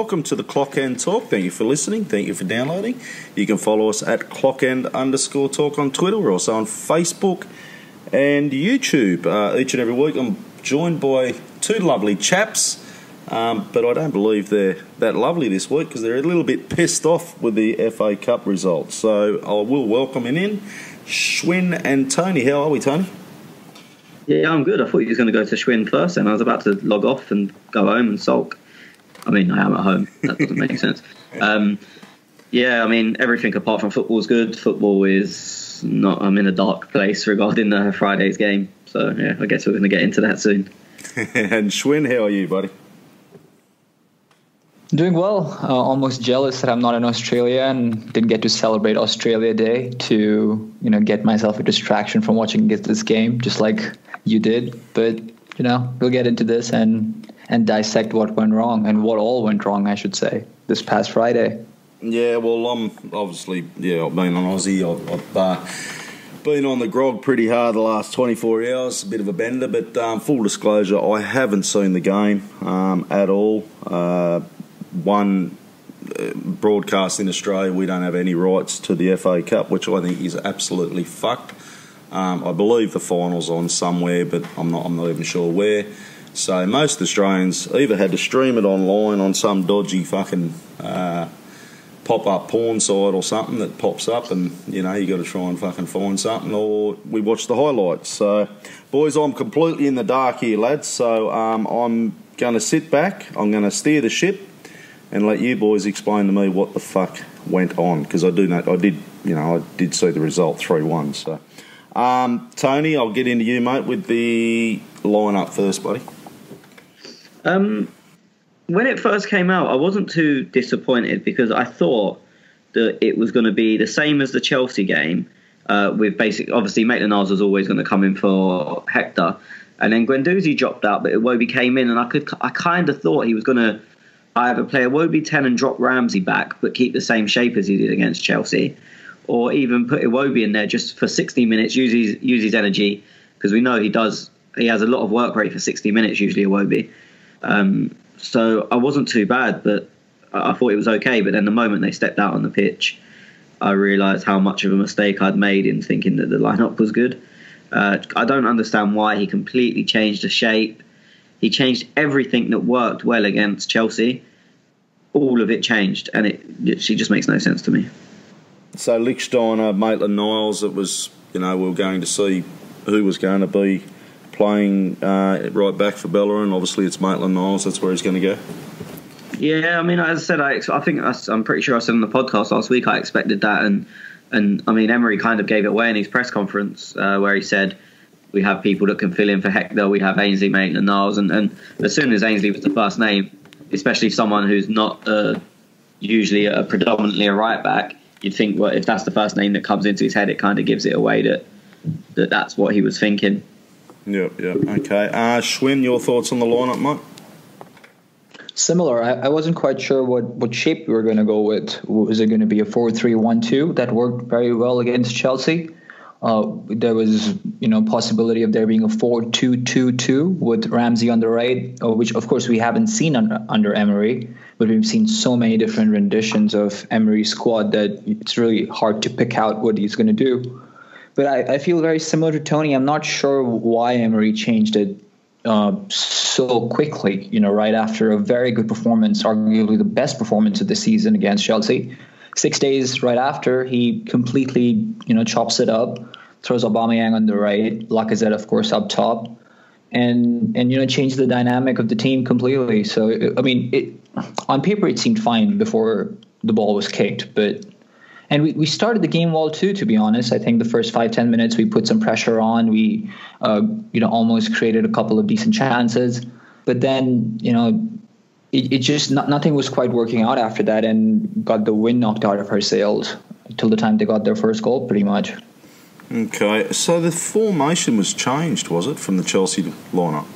welcome to the Clock End Talk. Thank you for listening. Thank you for downloading. You can follow us at clockend_talk on Twitter. We're also on Facebook and YouTube. Each and every week I'm joined by two lovely chaps, but I don't believe they're that lovely this week because they're a little bit pissed off with the FA Cup results. So I will welcome in Schwinn and Tony. How are we, Tony? Yeah, I'm good. I thought you were going to go to Schwinn first, and I was about to log off and go home and sulk. I mean, I am at home. That doesn't make sense. Yeah, I mean, everything apart from football is good. Football is not... I'm in a dark place regarding Friday's game. So, yeah, I guess we're going to get into that soon. And Schwinn, how are you, buddy? Doing well. Almost jealous that I'm not in Australia and didn't get to celebrate Australia Day to, get myself a distraction from watching this game, just like you did. But, we'll get into this and dissect what went wrong and what all went wrong, I should say, this past Friday. Yeah, well, I'm obviously, I've been on Aussie. I've been on the grog pretty hard the last 24 hours, a bit of a bender, but full disclosure, I haven't seen the game at all. One broadcast in Australia, we don't have any rights to the FA Cup, which I think is absolutely fucked. I believe the final's on somewhere, but I'm not even sure where. So most Australians either had to stream it online on some dodgy fucking pop-up porn site or something that pops up, and you got to try and fucking find something, or we watch the highlights. So, boys, I'm completely in the dark here, lads. So I'm going to sit back. I'm going to steer the ship and let you boys explain to me what the fuck went on, because I did see the result 3-1. So, Tony, I'll get into you, mate, with the lineup first, buddy. When it first came out, I wasn't too disappointed because I thought that it was going to be the same as the Chelsea game, with obviously Maitland-Niles was always going to come in for Hector, and then Guendouzi dropped out, but Iwobi came in, and I kind of thought he was going to either play Iwobi 10 and drop Ramsey back, but keep the same shape as he did against Chelsea, or even put Iwobi in there just for 60 minutes, use his energy, because we know he has a lot of work rate for 60 minutes usually, Iwobi. So I wasn't too bad, but I thought it was okay. But then the moment they stepped out on the pitch, I realised how much of a mistake I'd made in thinking that the lineup was good. I don't understand why he completely changed the shape. He changed everything that worked well against Chelsea. All of it changed, and it just makes no sense to me. So Lichtsteiner, Maitland-Niles, it was, we were going to see who was going to be playing right back for Bellerin. Obviously, it's Maitland-Niles. That's where he's going to go. Yeah, I mean, as I said, I'm pretty sure I said on the podcast last week I expected that, and I mean, Emery kind of gave it away in his press conference where he said we have people that can fill in for Hector. We have Ainsley, Maitland-Niles, and as soon as Ainsley was the first name, especially someone who's not usually predominantly a right back, you'd think, well, if that's the first name that comes into his head, it kind of gives it away that that's what he was thinking. Yeah, okay. Schwinn, your thoughts on the lineup, mate? Similar. I wasn't quite sure what shape we were going to go with. Was it going to be a 4-3-1-2 that worked very well against Chelsea? There was, possibility of there being a 4-2-2-2 with Ramsey on the right, which of course we haven't seen under Emery, but we've seen so many different renditions of Emery's squad that it's really hard to pick out what he's going to do. But I feel very similar to Tony. I'm not sure why Emery changed it so quickly, right after a very good performance, arguably the best performance of the season against Chelsea. 6 days right after, he completely, chops it up, throws Aubameyang on the right, Lacazette, of course, up top, and changed the dynamic of the team completely. So, I mean, on paper it seemed fine before the ball was kicked, and we started the game well too, to be honest. I think the first 5-10 minutes we put some pressure on. We, almost created a couple of decent chances. But then, it just nothing was quite working out after that, and got the wind knocked out of our sails till the time they got their first goal, pretty much. Okay, so the formation was changed, was it, from the Chelsea lineup?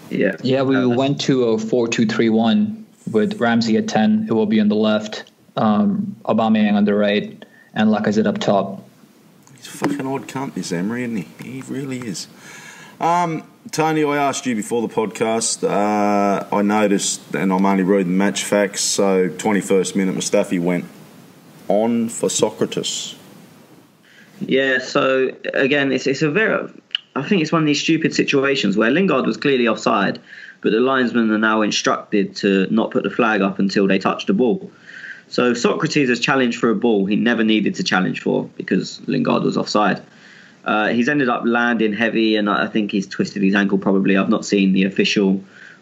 Yeah. Yeah, we went to a 4-2-3-1 with Ramsey at 10. It will be on the left. Aubameyang on the right, and Lacazette up top. He's a fucking odd cunt, this Emery, isn't he? He really is. Tony, I asked you before the podcast. I noticed, and I'm only reading match facts, so 21st minute, Mustafi went on for Socrates. Yeah, so again, it's a very... I think it's one of these stupid situations where Lingard was clearly offside, but the linesmen are now instructed to not put the flag up until they touch the ball. So Socrates has challenged for a ball he never needed to challenge for because Lingard was offside. He's ended up landing heavy, and I think he's twisted his ankle probably. I've not seen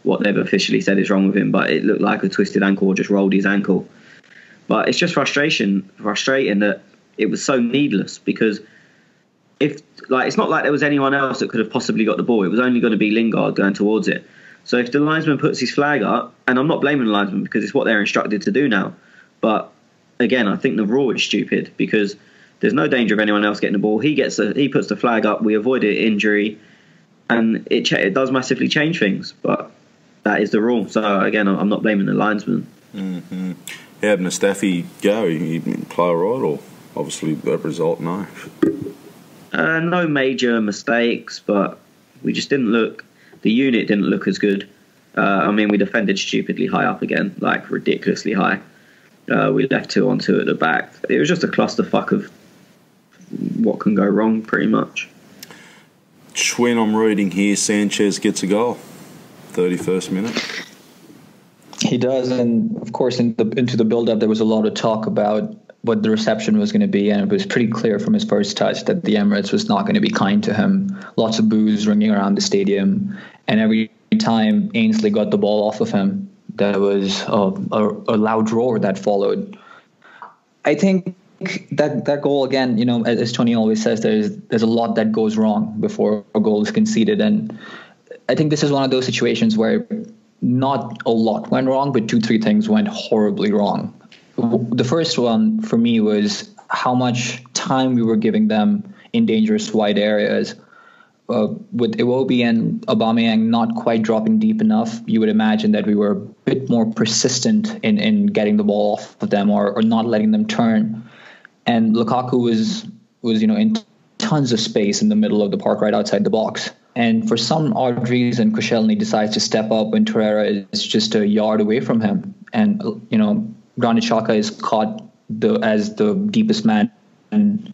what they've officially said is wrong with him, but it looked like a twisted ankle or just rolled his ankle. But it's just frustrating that it was so needless, because it's not like there was anyone else that could have possibly got the ball. It was only going to be Lingard going towards it. So if the linesman puts his flag up, and I'm not blaming the linesman because it's what they're instructed to do now, but again, I think the rule is stupid because there's no danger of anyone else getting the ball. He puts the flag up. We avoid injury, and it does massively change things. But that is the rule. So again, I'm not blaming the linesman. Mm-hmm. How did Mustafi go? He play all right, or obviously that result? No. No major mistakes, but we just didn't look. The unit didn't look as good. We defended stupidly high up again, like ridiculously high. We left 2-on-2 at the back. It was just a clusterfuck of what can go wrong, pretty much. Schwinn, I'm reading here, Sanchez gets a goal. 31st minute. He does, and of course into the build-up there was a lot of talk about what the reception was going to be, and it was pretty clear from his first touch that the Emirates was not going to be kind to him. Lots of boos ringing around the stadium, and every time Ainsley got the ball off of him, there was a loud roar that followed. I think that goal, again, as Tony always says, there's a lot that goes wrong before a goal is conceded, and I think this is one of those situations where not a lot went wrong, but 2-3 things went horribly wrong. The first one for me was how much time we were giving them in dangerous wide areas. With Iwobi and Aubameyang not quite dropping deep enough, you would imagine that we were a bit more persistent in getting the ball off of them or not letting them turn. And Lukaku was in tons of space in the middle of the park right outside the box. And for some odd reason, Koscielny decides to step up when Torreira is just a yard away from him. And, Granit Xhaka is caught as the deepest man in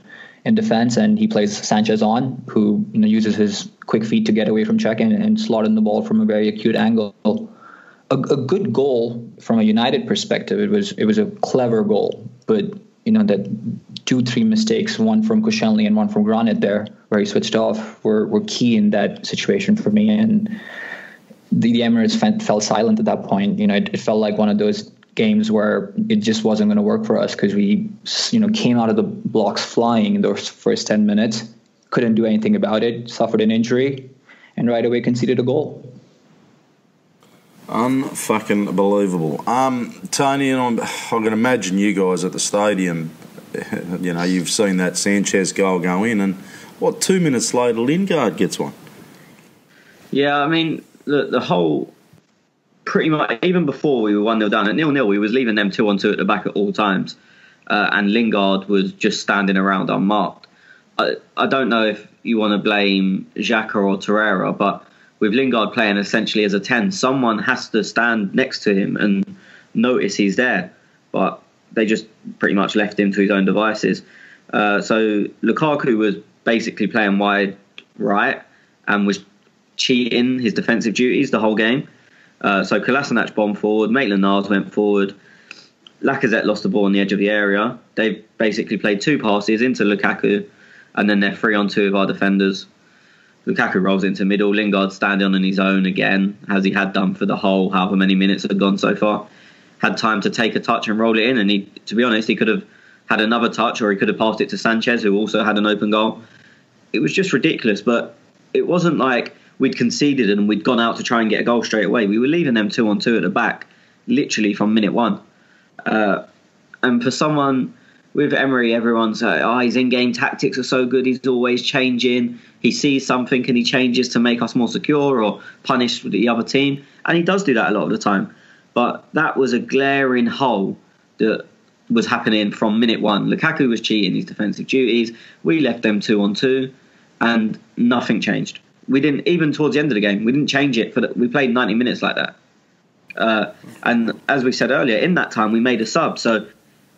defense, and he plays Sanchez on, who uses his quick feet to get away from Czech and slot in the ball from a very acute angle. A good goal from a United perspective. It was a clever goal, but that 2-3 mistakes, one from Koscielny and one from Granit there, where he switched off, were key in that situation for me. And the Emirates fell silent at that point. It felt like one of those games where it just wasn't going to work for us, because we came out of the blocks flying in those first 10 minutes, couldn't do anything about it, suffered an injury, and right away conceded a goal. Unfucking believable. Tony, and I can imagine you guys at the stadium, you've seen that Sanchez goal go in, and 2 minutes later Lingard gets one. Yeah, the whole... Pretty much, even before we were 1-0 down at 0-0, we was leaving them 2-on-2 at the back at all times, and Lingard was just standing around unmarked. I don't know if you want to blame Xhaka or Torreira, but with Lingard playing essentially as a 10, someone has to stand next to him and notice he's there. But they just pretty much left him to his own devices. So Lukaku was basically playing wide right and was cheating his defensive duties the whole game. So Kolasinac bombed forward, Maitland-Niles went forward, Lacazette lost the ball on the edge of the area. They basically played 2 passes into Lukaku, and then they're 3-on-2 of our defenders. Lukaku rolls into middle, Lingard standing on his own again, as he had done for the whole however many minutes had gone so far. Had time to take a touch and roll it in, and to be honest, he could have had another touch, or he could have passed it to Sanchez, who also had an open goal. It was just ridiculous, but it wasn't like we'd conceded and we'd gone out to try and get a goal straight away. We were leaving them 2-on-2 at the back, literally from minute 1. And for someone with Emery, everyone's his in-game tactics are so good, he's always changing. He sees something and he changes to make us more secure or punish the other team. And he does do that a lot of the time. But that was a glaring hole that was happening from minute 1. Lukaku was cheating his defensive duties. We left them 2-on-2 and nothing changed. We didn't, even towards the end of the game, we didn't change it. We played 90 minutes like that. And as we said earlier, in that time, we made a sub. So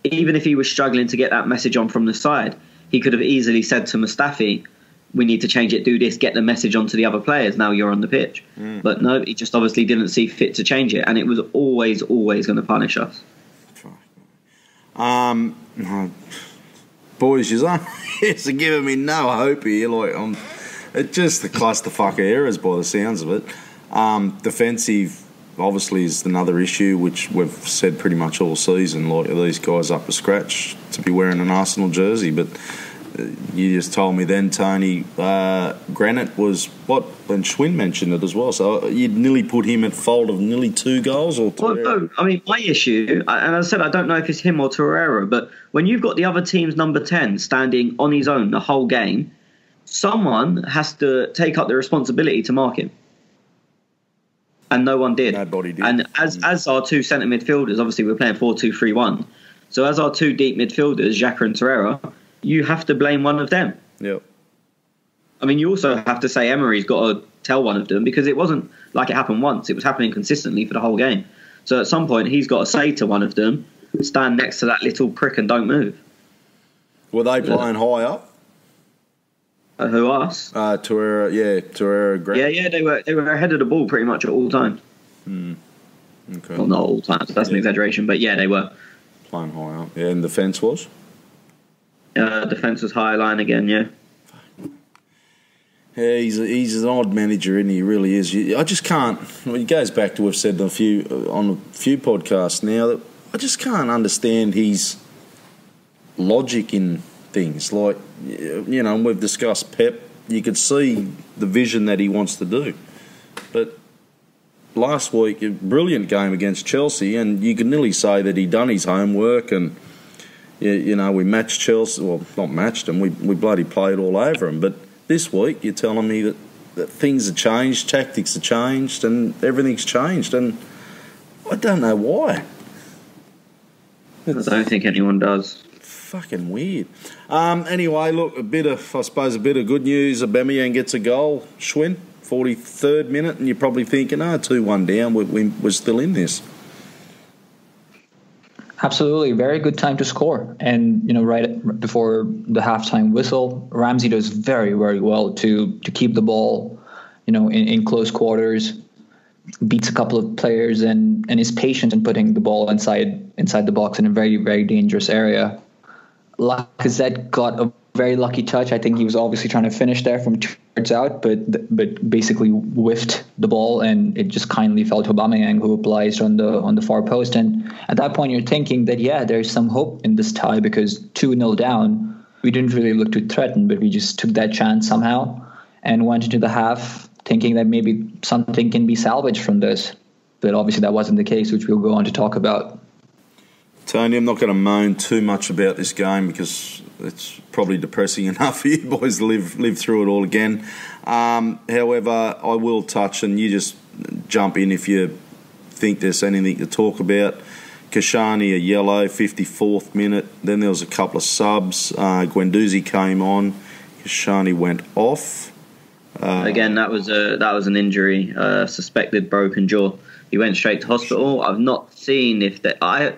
even if he was struggling to get that message on from the side, he could have easily said to Mustafi, we need to change it, do this, get the message on to the other players. Now you're on the pitch. But no, he just obviously didn't see fit to change it. And it was always going to punish us. Boys, it's giving me no hope here. Like, it's just the clusterfuck of errors by the sounds of it. Defensive, obviously, is another issue, which we've said pretty much all season. Like, are these guys up to scratch to be wearing an Arsenal jersey? But you just told me then, Tony, Granite was what? When Schwinn mentioned it as well. So you'd nearly put him at fault of nearly 2 goals or 3. Well, no, I mean, my issue, and I said I don't know if it's him or Torreira, but when you've got the other team's number 10 standing on his own the whole game, someone has to take up the responsibility to mark him. And no one did. Nobody did. And as our 2 centre midfielders, obviously we're playing 4-2-3-1. So as our 2 deep midfielders, Xhaka and Torreira, you have to blame one of them. Yep. I mean, you also have to say Emery's got to tell one of them, because it wasn't like it happened once. It was happening consistently for the whole game. So at some point, he's got to say to one of them, stand next to that little prick and don't move. Were they playing high up? Who, us? Torreira, Granite. Yeah, they were ahead of the ball pretty much at all times. Okay. Well, not all times. That's an exaggeration, but yeah, they were. Playing high up. Yeah, and the defence was? Defence was high line again, yeah. Yeah, he's an odd manager, isn't he? He really is. I just can't. It goes back to what we've said on a few podcasts now, that I just can't understand his logic in things. Like, you know, we've discussed Pep. You could see the vision that he wants to do. But last week, a brilliant game against Chelsea, and you could nearly say that he'd done his homework, and you know, we matched Chelsea. Well, not matched them. We bloody played all over them. But this week, you're telling me that things have changed, tactics have changed, and everything's changed, and I don't know why. I don't think anyone does. Fucking weird. Anyway, look, a bit of good news. Aubameyang gets a goal. Schwinn, 43rd minute, and you're probably thinking, 2-1 down, we're still in this. Absolutely, very good time to score. And, you know, right before the halftime whistle, Ramsey does very, very well to keep the ball, you know, in close quarters, beats a couple of players, and is patient in putting the ball inside the box in a very, very dangerous area. Lacazette got a very lucky touch. I think he was obviously trying to finish there from 2 yards out, but basically whiffed the ball, and it just kindly fell to Aubameyang, who obliged on the far post. And at that point, you're thinking that, yeah, there's some hope in this tie, because 2-0 down, we didn't really look to threaten, but we just took that chance somehow and went into the half thinking that maybe something can be salvaged from this. But obviously that wasn't the case, which we'll go on to talk about. Tony, I'm not going to moan too much about this game, because it's probably depressing enough for you boys to live through it all again. However, I will touch, and you just jump in if you think there's anything to talk about. Kashani, a yellow, 54th minute. Then there was a couple of subs. Guendouzi came on. Kashani went off. Again, that was an injury, suspected broken jaw. He went straight to hospital. I've not seen if that. I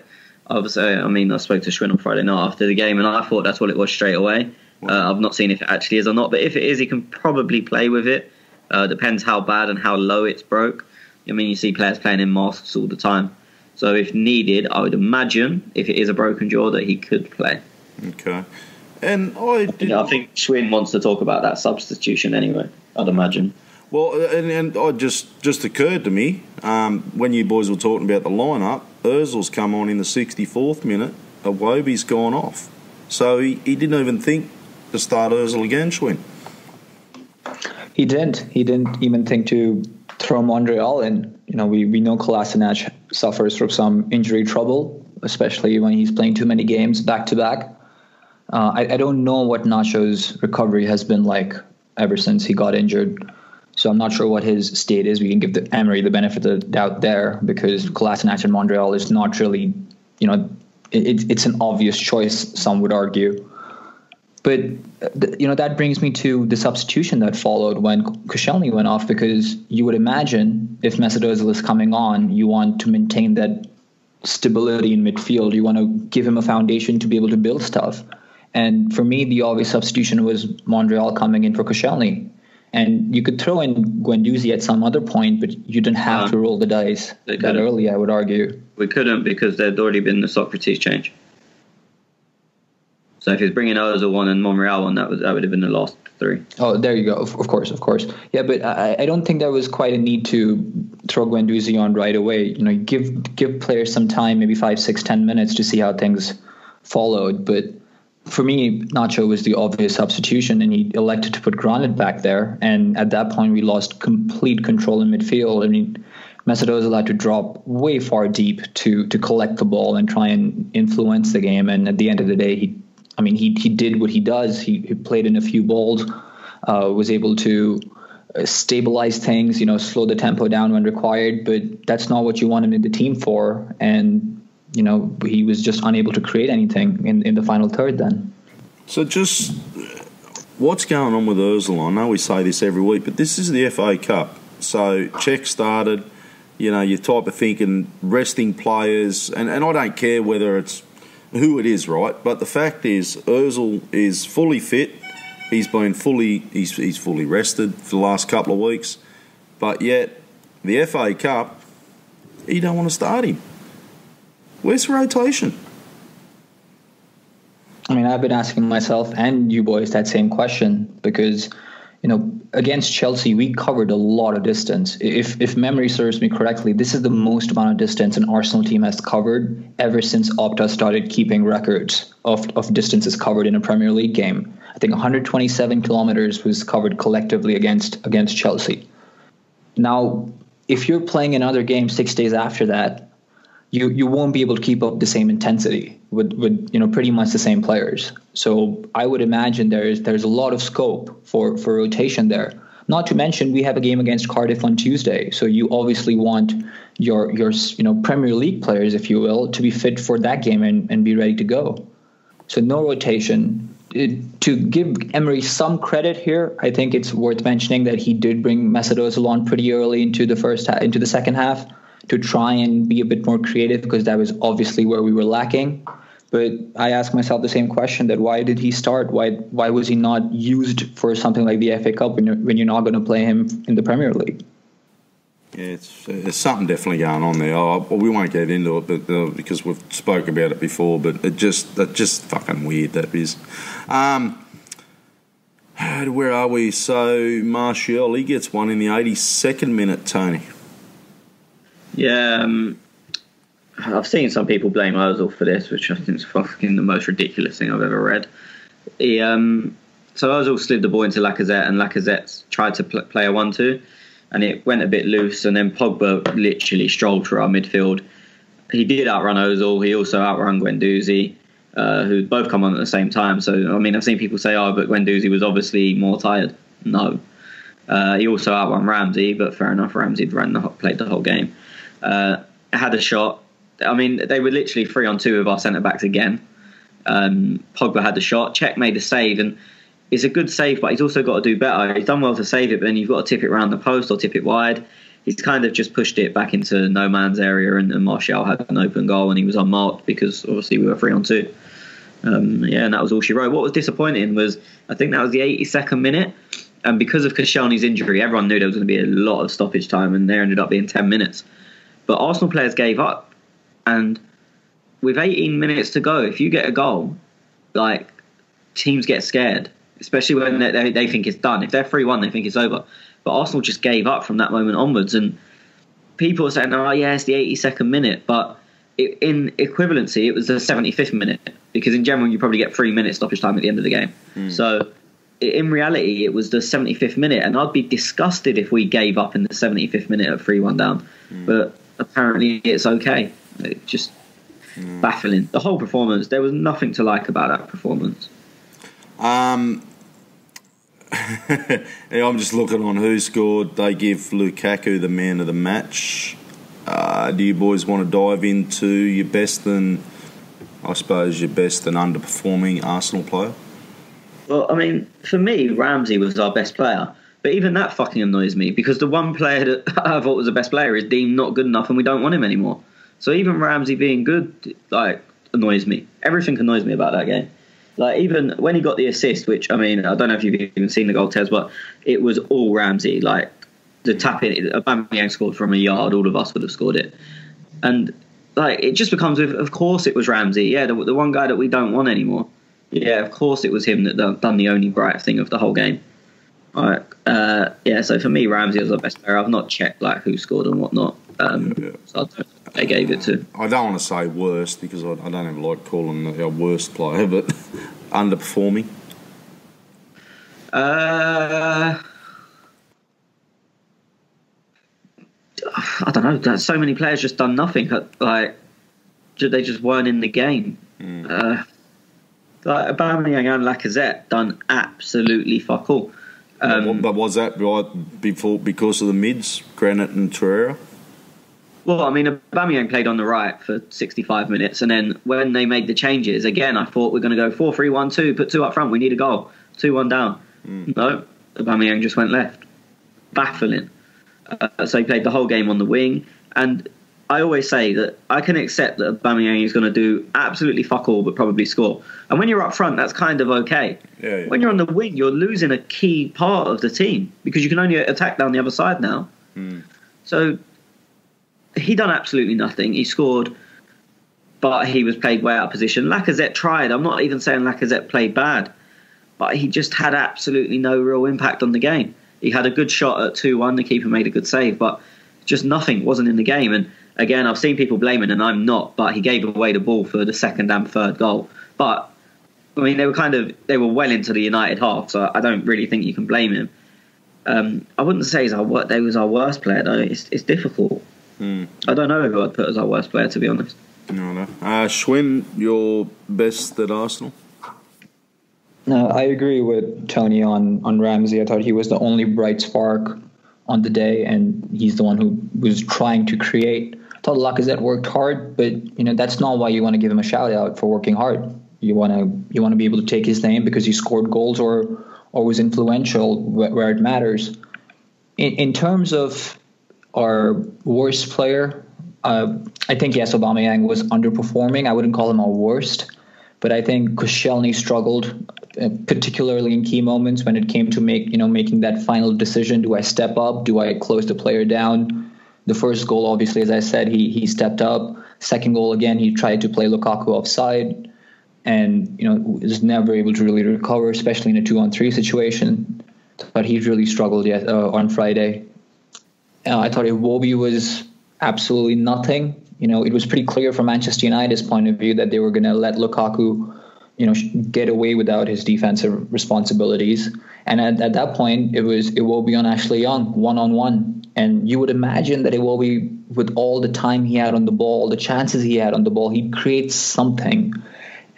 spoke to Schwinn on Friday night after the game, and I thought that's what it was straight away. I've not seen if it actually is or not, but if it is, he can probably play with it. Depends how bad and how low it's broke. I mean, you see players playing in masks all the time. So if needed, I would imagine, if it is a broken jaw, that he could play. Okay. And I think Schwinn wants to talk about that substitution anyway, I'd imagine. Well, and it just occurred to me, when you boys were talking about the lineup, Ozil's come on in the 64th minute, Iwobi's gone off. So he didn't even think to start Ozil again, Schwinn. He didn't even think to throw Montreal in. You know, we know Kolasinac suffers from some injury trouble, especially when he's playing too many games back-to-back. I don't know what Nacho's recovery has been like ever since he got injured. So I'm not sure what his state is. We can give the Emery the benefit of the doubt there, because Kolasinac in Montreal is not really, you know, it's an obvious choice, some would argue. But that brings me to the substitution that followed when Koscielny went off, because you would imagine if Mesut Ozil is coming on, you want to maintain that stability in midfield. You want to give him a foundation to be able to build stuff. And for me, the obvious substitution was Montreal coming in for Koscielny. And you could throw in Guendouzi at some other point, but you didn't have to roll the dice that early, I would argue. We couldn't, because there'd already been the Socrates change. So if he's bringing Ozil on and Monreal on, that would have been the last three. Oh, there you go. Of course. Yeah, but I don't think there was quite a need to throw Guendouzi on right away. Give players some time, maybe 5, 6, 10 minutes to see how things followed. But for me, Nacho was the obvious substitution, and he elected to put Granit back there. And at that point, we lost complete control in midfield. I mean, Mesut Ozil had to drop way far deep to collect the ball and try and influence the game. And at the end of the day, he did what he does. He played in a few balls, was able to stabilize things, slow the tempo down when required. But that's not what you want him in the team for. And, he was just unable to create anything in the final third then. So just what's going on with Ozil? I know we say this every week, but this is the FA Cup. So Czech started, you're type of thinking resting players. And I don't care whether it's who it is, right? But the fact is, Ozil is fully fit. He's fully rested for the last couple of weeks. But yet, the FA Cup, you don't want to start him. Where's the rotation? I mean, I've been asking myself and you boys that same question, because, against Chelsea, we covered a lot of distance. If memory serves me correctly, this is the most amount of distance an Arsenal team has covered ever since Opta started keeping records of distances covered in a Premier League game. I think 127 kilometers was covered collectively against Chelsea. Now, if you're playing another game 6 days after that, you won't be able to keep up the same intensity with pretty much the same players. So I would imagine there's a lot of scope for rotation there. Not to mention we have a game against Cardiff on Tuesday, so you obviously want your Premier League players, if you will, to be fit for that game and be ready to go. So no rotation. To give Emery some credit here, I think it's worth mentioning that he did bring Mesut Ozil on pretty early into the second half, to try and be a bit more creative, because that was obviously where we were lacking. But I ask myself the same question, that why did he start? Why was he not used for something like the FA Cup when you're not going to play him in the Premier League? Yeah, there's something definitely going on there. We won't get into it, but because we've spoke about it before. But that's just fucking weird. That is. Where are we? So Martial, he gets one in the 82nd minute. Tony. Yeah, I've seen some people blame Ozil for this, which I think is fucking the most ridiculous thing I've ever read. So Ozil slid the ball into Lacazette, and Lacazette tried to play a 1-2, and it went a bit loose, and then Pogba literally strolled through our midfield. He did outrun Ozil. He also outrun Guendouzi, who both come on at the same time. So, I mean, I've seen people say, but Guendouzi was obviously more tired. No. He also outrun Ramsey, but fair enough, Ramsey played the whole game. Had a shot. I mean, they were literally 3-on-2 with our centre-backs again. Pogba had the shot. Cech made a save, and it's a good save, but he's also got to do better. He's done well to save it, but then you've got to tip it around the post or tip it wide. He's kind of just pushed it back into no man's area, and Martial had an open goal, and he was unmarked because obviously we were 3-on-2. And that was all she wrote. What was disappointing was, I think that was the 82nd minute, and because of Koscielny's injury, everyone knew there was going to be a lot of stoppage time, and there ended up being 10 minutes. But Arsenal players gave up, and with 18 minutes to go, if you get a goal, teams get scared, especially when they think it's done. If they're 3-1, they think it's over. But Arsenal just gave up from that moment onwards, and people are saying, it's the 82nd minute, but in equivalency, it was the 75th minute, because in general, you probably get 3 minutes stoppage time at the end of the game. So in reality, it was the 75th minute, and I'd be disgusted if we gave up in the 75th minute at 3-1 down. But apparently it's okay. It's just baffling. The whole performance, there was nothing to like about that performance. I'm just looking on who scored. They give Lukaku the man of the match. Do you boys want to dive into your best and underperforming Arsenal player? Well, I mean, for me, Ramsey was our best player. But even that fucking annoys me because the one player that I thought was the best player is deemed not good enough and we don't want him anymore. So even Ramsey being good, like, annoys me. Everything annoys me about that game. Like, even when he got the assist, which, I mean, I don't know if you've even seen the goal, Tez, but it was all Ramsey. Like, the tap-in, Aubameyang scored from a yard, all of us would have scored it. And, like, it just becomes, of course it was Ramsey. Yeah, the one guy that we don't want anymore. Yeah, of course it was him that done the only bright thing of the whole game. Like, yeah, so for me, Ramsey was the best player. I've not checked, like, who scored and whatnot. So I don't know who they gave it to. I don't want to say worst because I don't even like calling our worst player, but underperforming. I don't know. So many players just done nothing. Like, they just weren't in the game. Like Aubameyang and Lacazette done absolutely fuck all. But was that right before because of the mids, Granit and Torreira? Well, I mean, Aubameyang played on the right for 65 minutes, and then when they made the changes, again, I thought we're going to go 4-3-1-2, put 2 up front, we need a goal, 2-1 down. No, Aubameyang just went left. Baffling. So he played the whole game on the wing, and I always say that I can accept that Aubameyang is going to do absolutely fuck all, but probably score. And when you're up front, that's kind of okay. Yeah. When you're on the wing, you're losing a key part of the team because you can only attack down the other side now. So he done absolutely nothing. He scored, but he was played way out of position. Lacazette tried. I'm not even saying Lacazette played bad, but he just had absolutely no real impact on the game. He had a good shot at 2-1. The keeper made a good save, but just nothing wasn't in the game. And again, I've seen people blaming, and I'm not, but he gave away the ball for the second and third goal. But, I mean, they were well into the United half, so I don't really think you can blame him. I wouldn't say they was our worst player, though. It's difficult. I don't know who I'd put as our worst player, to be honest. No. Schwinn, your best at Arsenal? No, I agree with Tony on Ramsey. I thought he was the only bright spark on the day, and he's the one who was trying to create. I thought Lacazette worked hard, but that's not why you want to give him a shout out for working hard. You want to be able to take his name because he scored goals or was influential where it matters. In terms of our worst player, I think yes, Aubameyang was underperforming. I wouldn't call him our worst, but I think Koscielny struggled, particularly in key moments when it came to making that final decision. Do I step up? Do I close the player down? The first goal, obviously, as I said, he stepped up. Second goal, again, he tried to play Lukaku offside and, was never able to really recover, especially in a 2-on-3 situation. But he really struggled on Friday. I thought Iwobi was absolutely nothing. It was pretty clear from Manchester United's point of view that they were going to let Lukaku get away without his defensive responsibilities. And at that point, it was Iwobi on Ashley Young, 1-on-1. And you would imagine that Iwobi, with all the time he had on the ball, the chances he had on the ball, he'd create something.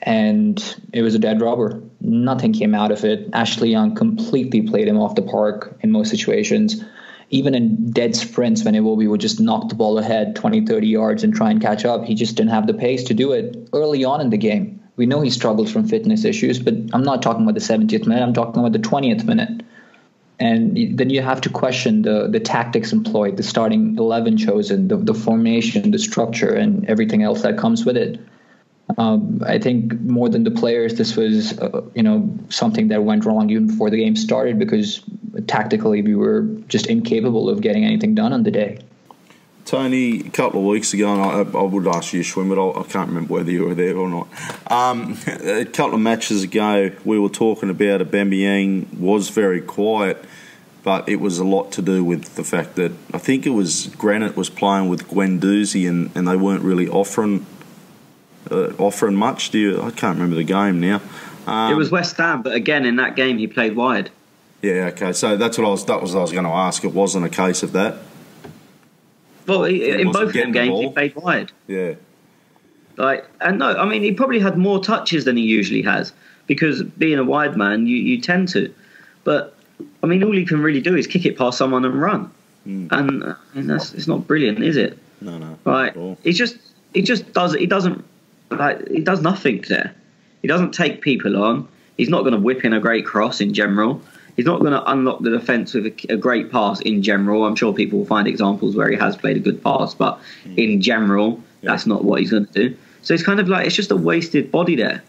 And it was a dead rubber. Nothing came out of it. Ashley Young completely played him off the park in most situations. Even in dead sprints, when Iwobi would just knock the ball ahead 20, 30 yards and try and catch up, he just didn't have the pace to do it early on in the game. We know he struggled from fitness issues, but I'm not talking about the 70th minute. I'm talking about the 20th minute. And then you have to question the tactics employed, the starting 11 chosen, the formation, the structure, and everything else that comes with it. I think more than the players, this was something that went wrong even before the game started because tactically we were just incapable of getting anything done on the day. Tony, a couple of weeks ago, and I would ask you, Schwinn, but I can't remember whether you were there or not. A couple of matches ago, we were talking about Aubameyang was very quiet, but it was a lot to do with the fact that I think it was Granit was playing with Guendouzi and they weren't really offering much. I can't remember the game now. It was West Ham, but again, in that game, he played wide. Yeah, okay. So that was what I was going to ask. It wasn't a case of that. Well, in both them games, he played wide. Yeah. He probably had more touches than he usually has because being a wide man, you tend to. But I mean, all he can really do is kick it past someone and run, and it's not brilliant, is it? No. Right? He does nothing there. He doesn't take people on. He's not going to whip in a great cross in general. He's not going to unlock the defence with a great pass in general. I'm sure people will find examples where he has played a good pass, but in general, that's not what he's going to do. So it's kind of like, it's just a wasted body there.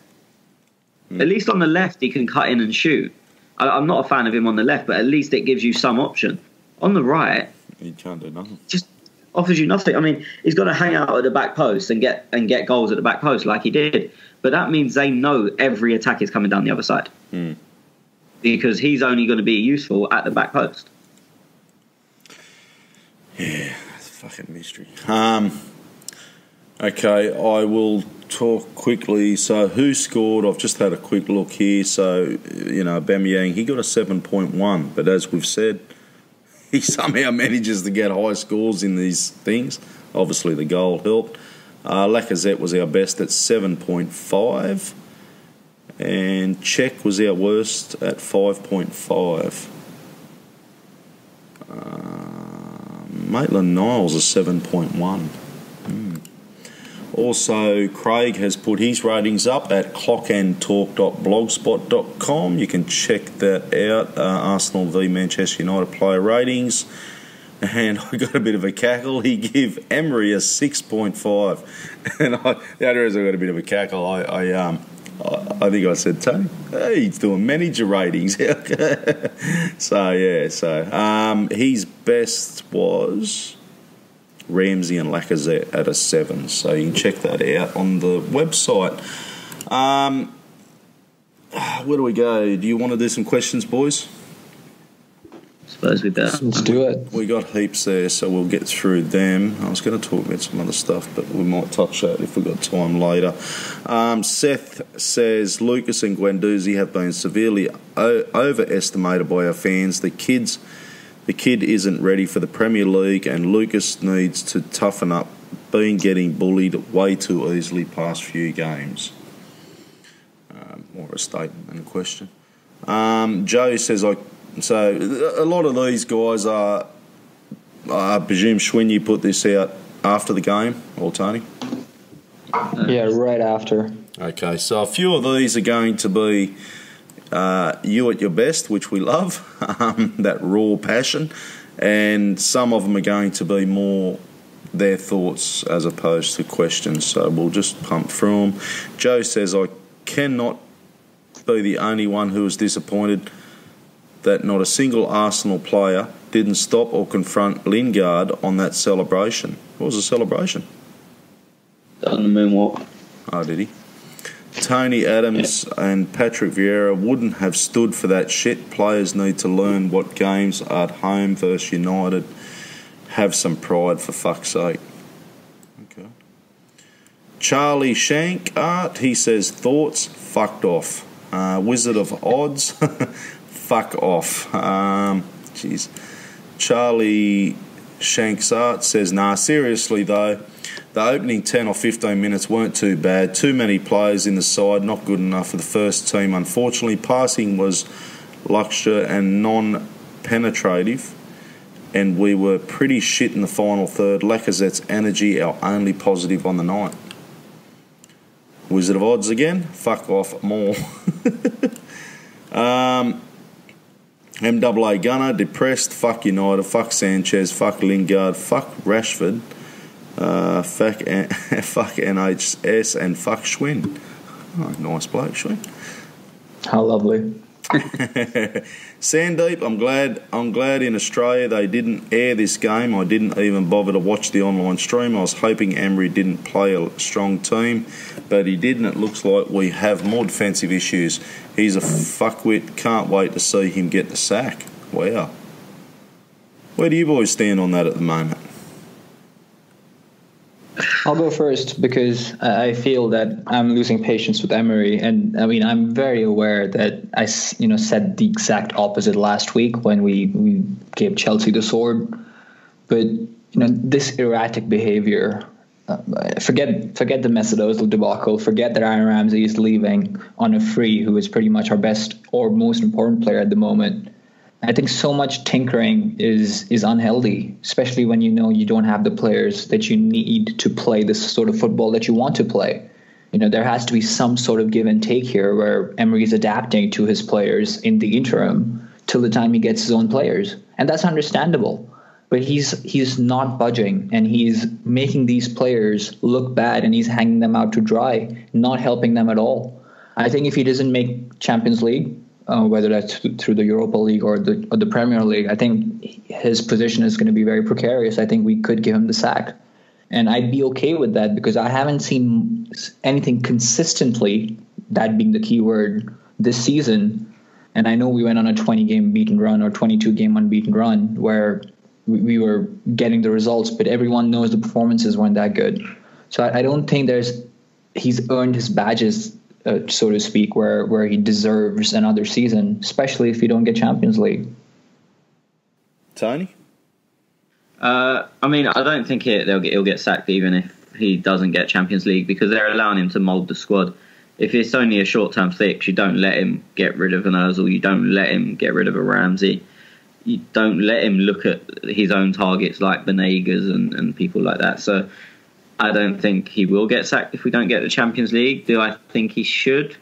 At least on the left, he can cut in and shoot. I'm not a fan of him on the left, but at least it gives you some option. On the right, he can't do nothing. Just offers you nothing. I mean, he's got to hang out at the back post and get goals at the back post like he did. But that means they know every attack is coming down the other side. Because he's only going to be useful at the back post. Yeah, it's a fucking mystery. Okay, I will talk quickly. So who scored? I've just had a quick look here. So, Aubameyang, he got a 7.1. But as we've said, he somehow manages to get high scores in these things. Obviously, the goal helped. Lacazette was our best at 7.5. And Czech was our worst at 5.5. Maitland-Niles is 7.1. Also, Craig has put his ratings up at clockandtalk.blogspot.com. You can check that out. Arsenal v Manchester United player ratings. And I got a bit of a cackle. He gave Emery a 6.5. And the other reason I got a bit of a cackle, I think I said, Tony, hey, he's doing manager ratings. So his best was Ramsey and Lacazette at a 7. So you can check that out on the website. Where do we go? Do you want to do some questions, boys? Suppose we better. Let's do it. We got heaps there, so we'll get through them. I was going to talk about some other stuff, but we might touch that if we've got time later. Seth says, Lucas and Guendouzi have been severely overestimated by our fans. The kid isn't ready for the Premier League, and Lucas needs to toughen up. Been getting bullied way too easily past few games. More a statement than a question. Joe says, so a lot of these guys are, I presume, Schwinn, you put this out after the game, or Tony? Yeah, right after. Okay, so a few of these are going to be you at your best, which we love, that raw passion, and some of them are going to be more their thoughts as opposed to questions, so we'll just pump through them. Joe says, I cannot be the only one who was disappointed that not a single Arsenal player didn't stop or confront Lingard on that celebration. What was the celebration? On the moonwalk. Oh, did he? Tony Adams and Patrick Vieira wouldn't have stood for that shit. Players need to learn what games are at home versus United. Have some pride, for fuck's sake. Okay. Charlie Shank Art, he says, thoughts, fucked off. Wizard of Odds, fuck off. Jeez. Charlie Shanks Art says, nah, seriously though, the opening 10 or 15 minutes weren't too bad. Too many players in the side, not good enough for the first team. Unfortunately, passing was luxury and non-penetrative, and we were pretty shit in the final third. Lacazette's energy, our only positive on the night. Wizard of Odds again? Fuck off more. MAA Gunner, depressed, fuck United, fuck Sanchez, fuck Lingard, fuck Rashford, fuck NHS, and fuck Schwinn. Oh, nice bloke, Schwinn. How lovely. Sandeep, I'm glad in Australia they didn't air this game. I didn't even bother to watch the online stream. I was hoping Emery didn't play a strong team, but he did, and it looks like we have more defensive issues. He's a fuckwit. Can't wait to see him get the sack. Wow. Where do you boys stand on that at the moment? I'll go first because I feel that I'm losing patience with Emery, and I mean I'm very aware that I said the exact opposite last week when we gave Chelsea the sword. But this erratic behaviour. Forget the Mesut Ozil debacle. Forget that Aaron Ramsey is leaving on a free, who is pretty much our best or most important player at the moment. I think so much tinkering is unhealthy, especially when you don't have the players that you need to play this sort of football that you want to play. there has to be some sort of give and take here where Emery is adapting to his players in the interim till the time he gets his own players. And that's understandable. But he's not budging, and he's making these players look bad, and he's hanging them out to dry, not helping them at all. I think if he doesn't make Champions League, whether that's through the Europa League or the Premier League, I think his position is going to be very precarious. I think we could give him the sack. And I'd be okay with that because I haven't seen anything consistently, that being the key word, this season. And I know we went on a 20-game beaten run or 22-game unbeaten run where we were getting the results, but everyone knows the performances weren't that good. So I don't think he's earned his badges, so to speak, where he deserves another season, especially if you don't get Champions League. Tony? I don't think he'll get sacked even if he doesn't get Champions League, because they're allowing him to mould the squad. If it's only a short-term fix, you don't let him get rid of an Ozil, you don't let him get rid of a Ramsey, you don't let him look at his own targets like Benegas and people like that. So I don't think he will get sacked if we don't get the Champions League. Do I think he should?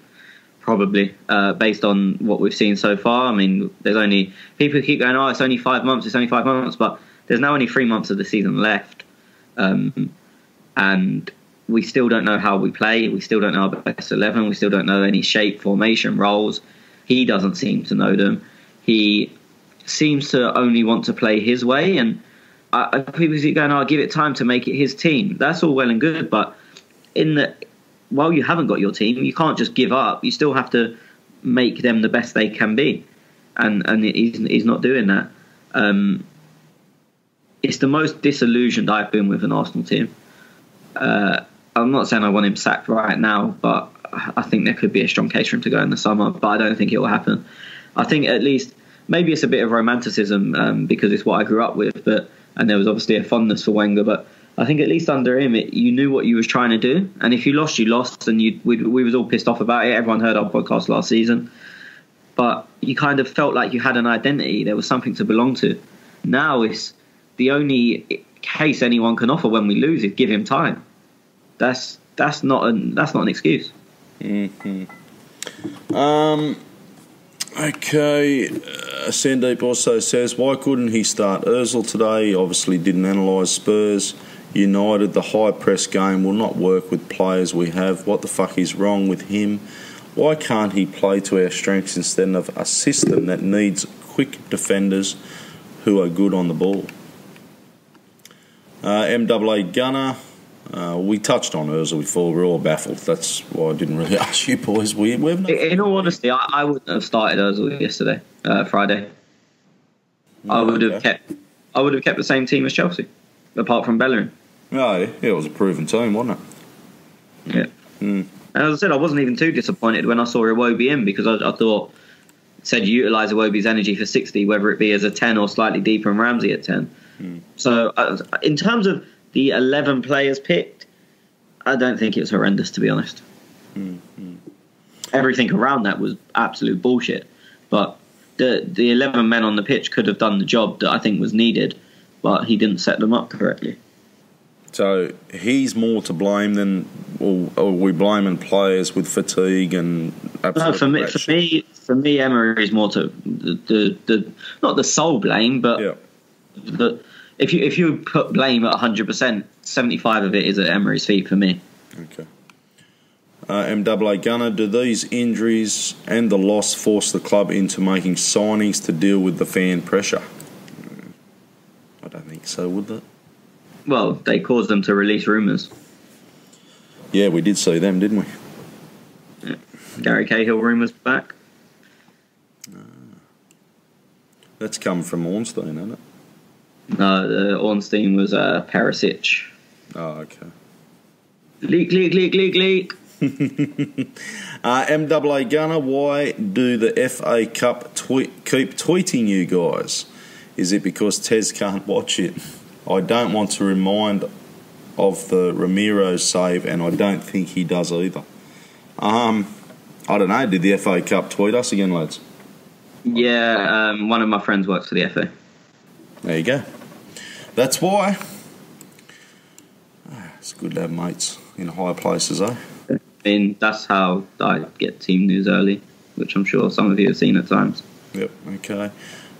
Probably, based on what we've seen so far. I mean, there's only people who keep going, it's only 5 months, but there's now only 3 months of the season left. And we still don't know how we play. We still don't know our best 11. We still don't know any shape, formation, roles. He doesn't seem to know them. He seems to only want to play his way, and people keep going, give it time to make it his team. That's all well and good, but while you haven't got your team, you can't just give up. You still have to make them the best they can be, and he's not doing that. It's the most disillusioned I've been with an Arsenal team. I'm not saying I want him sacked right now, but I think there could be a strong case for him to go in the summer, but I don't think it will happen. I think at least maybe it's a bit of romanticism because it's what I grew up with, and there was obviously a fondness for Wenger, but I think at least under him, you knew what you was trying to do, and if you lost, you lost, and we was all pissed off about it. Everyone heard our podcast last season, but you kind of felt like you had an identity. There was something to belong to. Now it's the only case anyone can offer when we lose is give him time. That's not an excuse. Mm-hmm. Okay, Sandeep also says, why couldn't he start Ozil today? He obviously didn't analyse Spurs. United, the high press game will not work with players we have. What the fuck is wrong with him? Why can't he play to our strengths instead of a system that needs quick defenders who are good on the ball? MAA Gunner, we touched on Ozil before. We're all baffled. That's why I didn't really ask you boys. In all honesty, I wouldn't have started Ozil yesterday, Friday. No, I would have kept the same team as Chelsea, apart from Bellerin. Oh, yeah, it was a proven team, wasn't it? Yeah. And as I said, I wasn't even too disappointed when I saw Iwobi in, because I thought said you utilise Iwobi's energy for 60, whether it be as a 10 or slightly deeper and Ramsey at 10. So in terms of the 11 players picked, I don't think it was horrendous, to be honest. Everything around that was absolute bullshit. But the 11 men on the pitch could have done the job that I think was needed, but he didn't set them up correctly. So he's more to blame than, or we blaming players with fatigue and absolute for me, Emery is more to the not the sole blame, but if you put blame at 100%, 75 of it is at Emery's feet for me. Okay. MAA Gunner, do these injuries and the loss force the club into making signings to deal with the fan pressure? I don't think so, would they? Well, they caused them to release rumours. Yeah, we did see them, didn't we? Yeah. Gary Cahill rumours back. That's come from Ornstein, isn't it? No, the Ornstein was Perisic. Oh, okay. Leak. MAA Gunner, why do the FA Cup keep tweeting you guys? Is it because Tez can't watch it? I don't want to remind of the Ramiro save, and I don't think he does either. I don't know. Did the FA Cup tweet us again, lads? Yeah, one of my friends works for the FA. There you go. That's why. It's good to have mates in higher places, eh? I mean, that's how I get team news early, which I'm sure some of you have seen at times. Yep, okay.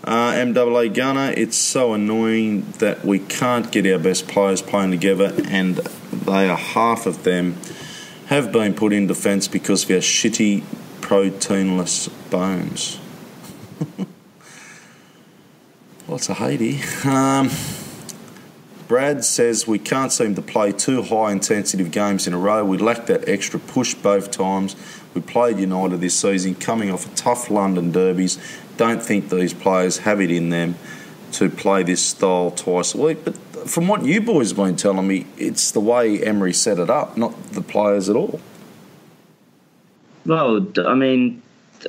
MAA Gunner, it's so annoying that we can't get our best players playing together, and they are half of them have been put in defence because of our shitty proteinless bones. Lots of Haiti. Brad says we can't seem to play two high-intensity games in a row. We lacked that extra push both times. We played United this season, coming off a tough London derbies. Don't think these players have it in them to play this style twice a week. But from what you boys have been telling me, it's the way Emery set it up, not the players at all. Well, I mean,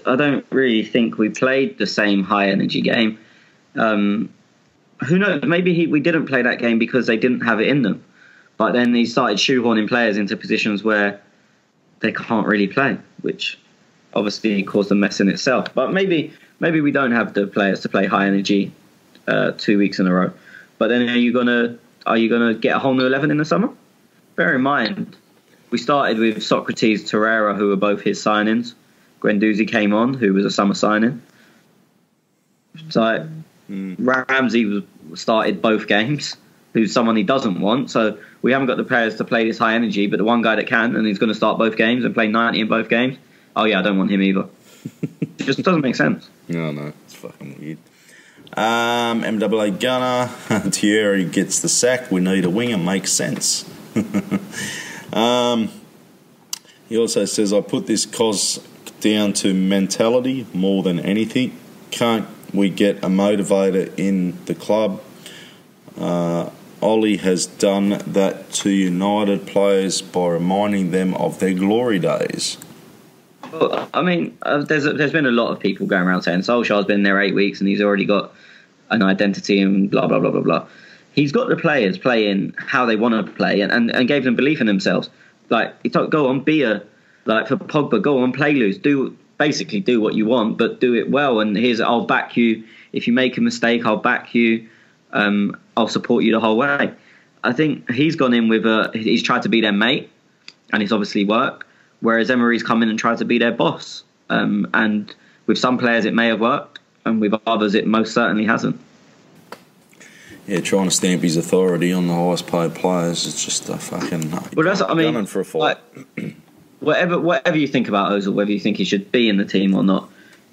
I don't really think we played the same high-energy game. Who knows? Maybe we didn't play that game because they didn't have it in them. But then he started shoehorning players into positions where they can't really play, which obviously caused a mess in itself. But maybe we don't have the players to play high energy 2 weeks in a row. But then are you gonna get a whole new 11 in the summer? Bear in mind, we started with Socrates, Torreira, who were both his signings. Guendouzi came on, who was a summer signing. So Ramsey started both games, who's someone he doesn't want. So we haven't got the players to play this high energy, but the one guy that can, and he's going to start both games and play 90 in both games. Oh yeah, I don't want him either. It just doesn't make sense. No, it's fucking weird. MAA Gunner, Thierry gets the sack. We need a winger. Makes sense. He also says, I put this cause down to mentality more than anything. Can't we get a motivator in the club? Ollie has done that to United players by reminding them of their glory days. Well, I mean, there's been a lot of people going around saying Solskjaer's been there 8 weeks and he's already got an identity and blah, blah, blah, blah, blah. He's got the players playing how they want to play and gave them belief in themselves. Like, he told, go on, for Pogba, go on, play loose, basically do what you want, but do it well. And I'll back you. If you make a mistake, I'll back you. I'll support you the whole way. I think he's gone in with he's tried to be their mate, and it's obviously worked. Whereas Emery's come in and tried to be their boss. And with some players it may have worked, and with others it most certainly hasn't. Yeah, trying to stamp his authority on the highest paid players is just a fucking... Well, that's, I mean, gunning for a fight. Like, whatever you think about Ozil, whether you think he should be in the team or not,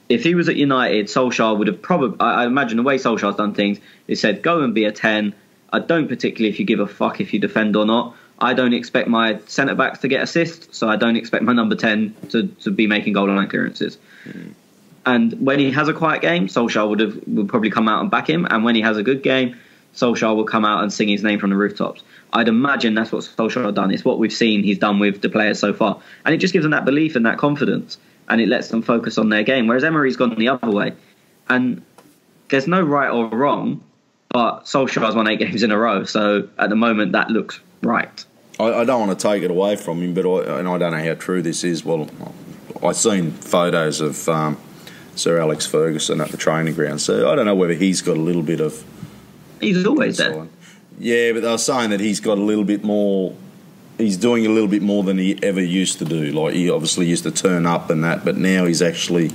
if he was at United, Solskjaer would have probably... I imagine the way Solskjaer's done things, he said, go and be a 10. I don't particularly if you give a fuck if you defend or not. I don't expect my centre-backs to get assists, so I don't expect my number 10 to be making goal line clearances. And when he has a quiet game, Solskjaer would probably come out and back him. And when he has a good game, Solskjaer will come out and sing his name from the rooftops. I'd imagine that's what Solskjaer has done. It's what we've seen he's done with the players so far. And it just gives them that belief and that confidence. And it lets them focus on their game. Whereas Emery's gone the other way. And there's no right or wrong, but Solskjaer's won 8 games in a row. So at the moment, that looks right. I don't want to take it away from him, but I don't know how true this is. Well, I've seen photos of Sir Alex Ferguson at the training ground, so I don't know whether he's got a little bit of... He's always there. Yeah, but they were saying that he's got a little bit more... He's doing a little bit more than he ever used to do. Like, he obviously used to turn up and that, but now he's actually...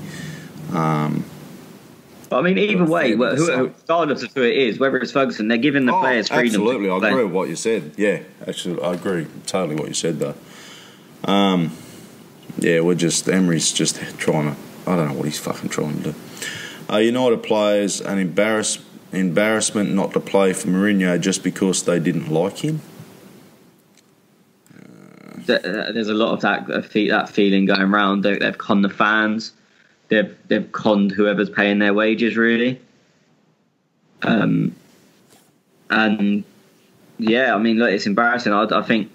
I mean, either way, regardless of who it is, whether it's Ferguson, they're giving the players freedom. Absolutely, I agree with what you said. Yeah, actually, I agree totally what you said, though. Yeah, Emery's just trying to... I don't know what he's fucking trying to do. United players, an embarrassment not to play for Mourinho just because they didn't like him. There's a lot of that feeling going around. They've conned the fans. They've conned whoever's paying their wages, really. And yeah, I mean, look, it's embarrassing. I think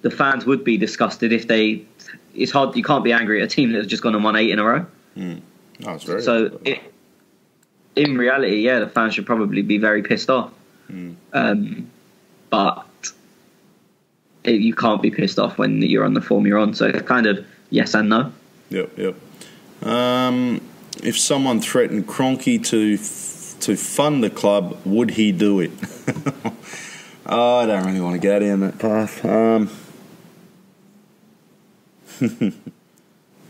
the fans would be disgusted if they... It's hard. You can't be angry at a team that's just gone and won 8 in a row. No, it's very so in reality, yeah, the fans should probably be very pissed off. But you can't be pissed off when you're on the form you're on. So it's kind of yes and no. Yep. If someone threatened Kroenke to fund the club, would he do it? I don't really want to go down that path.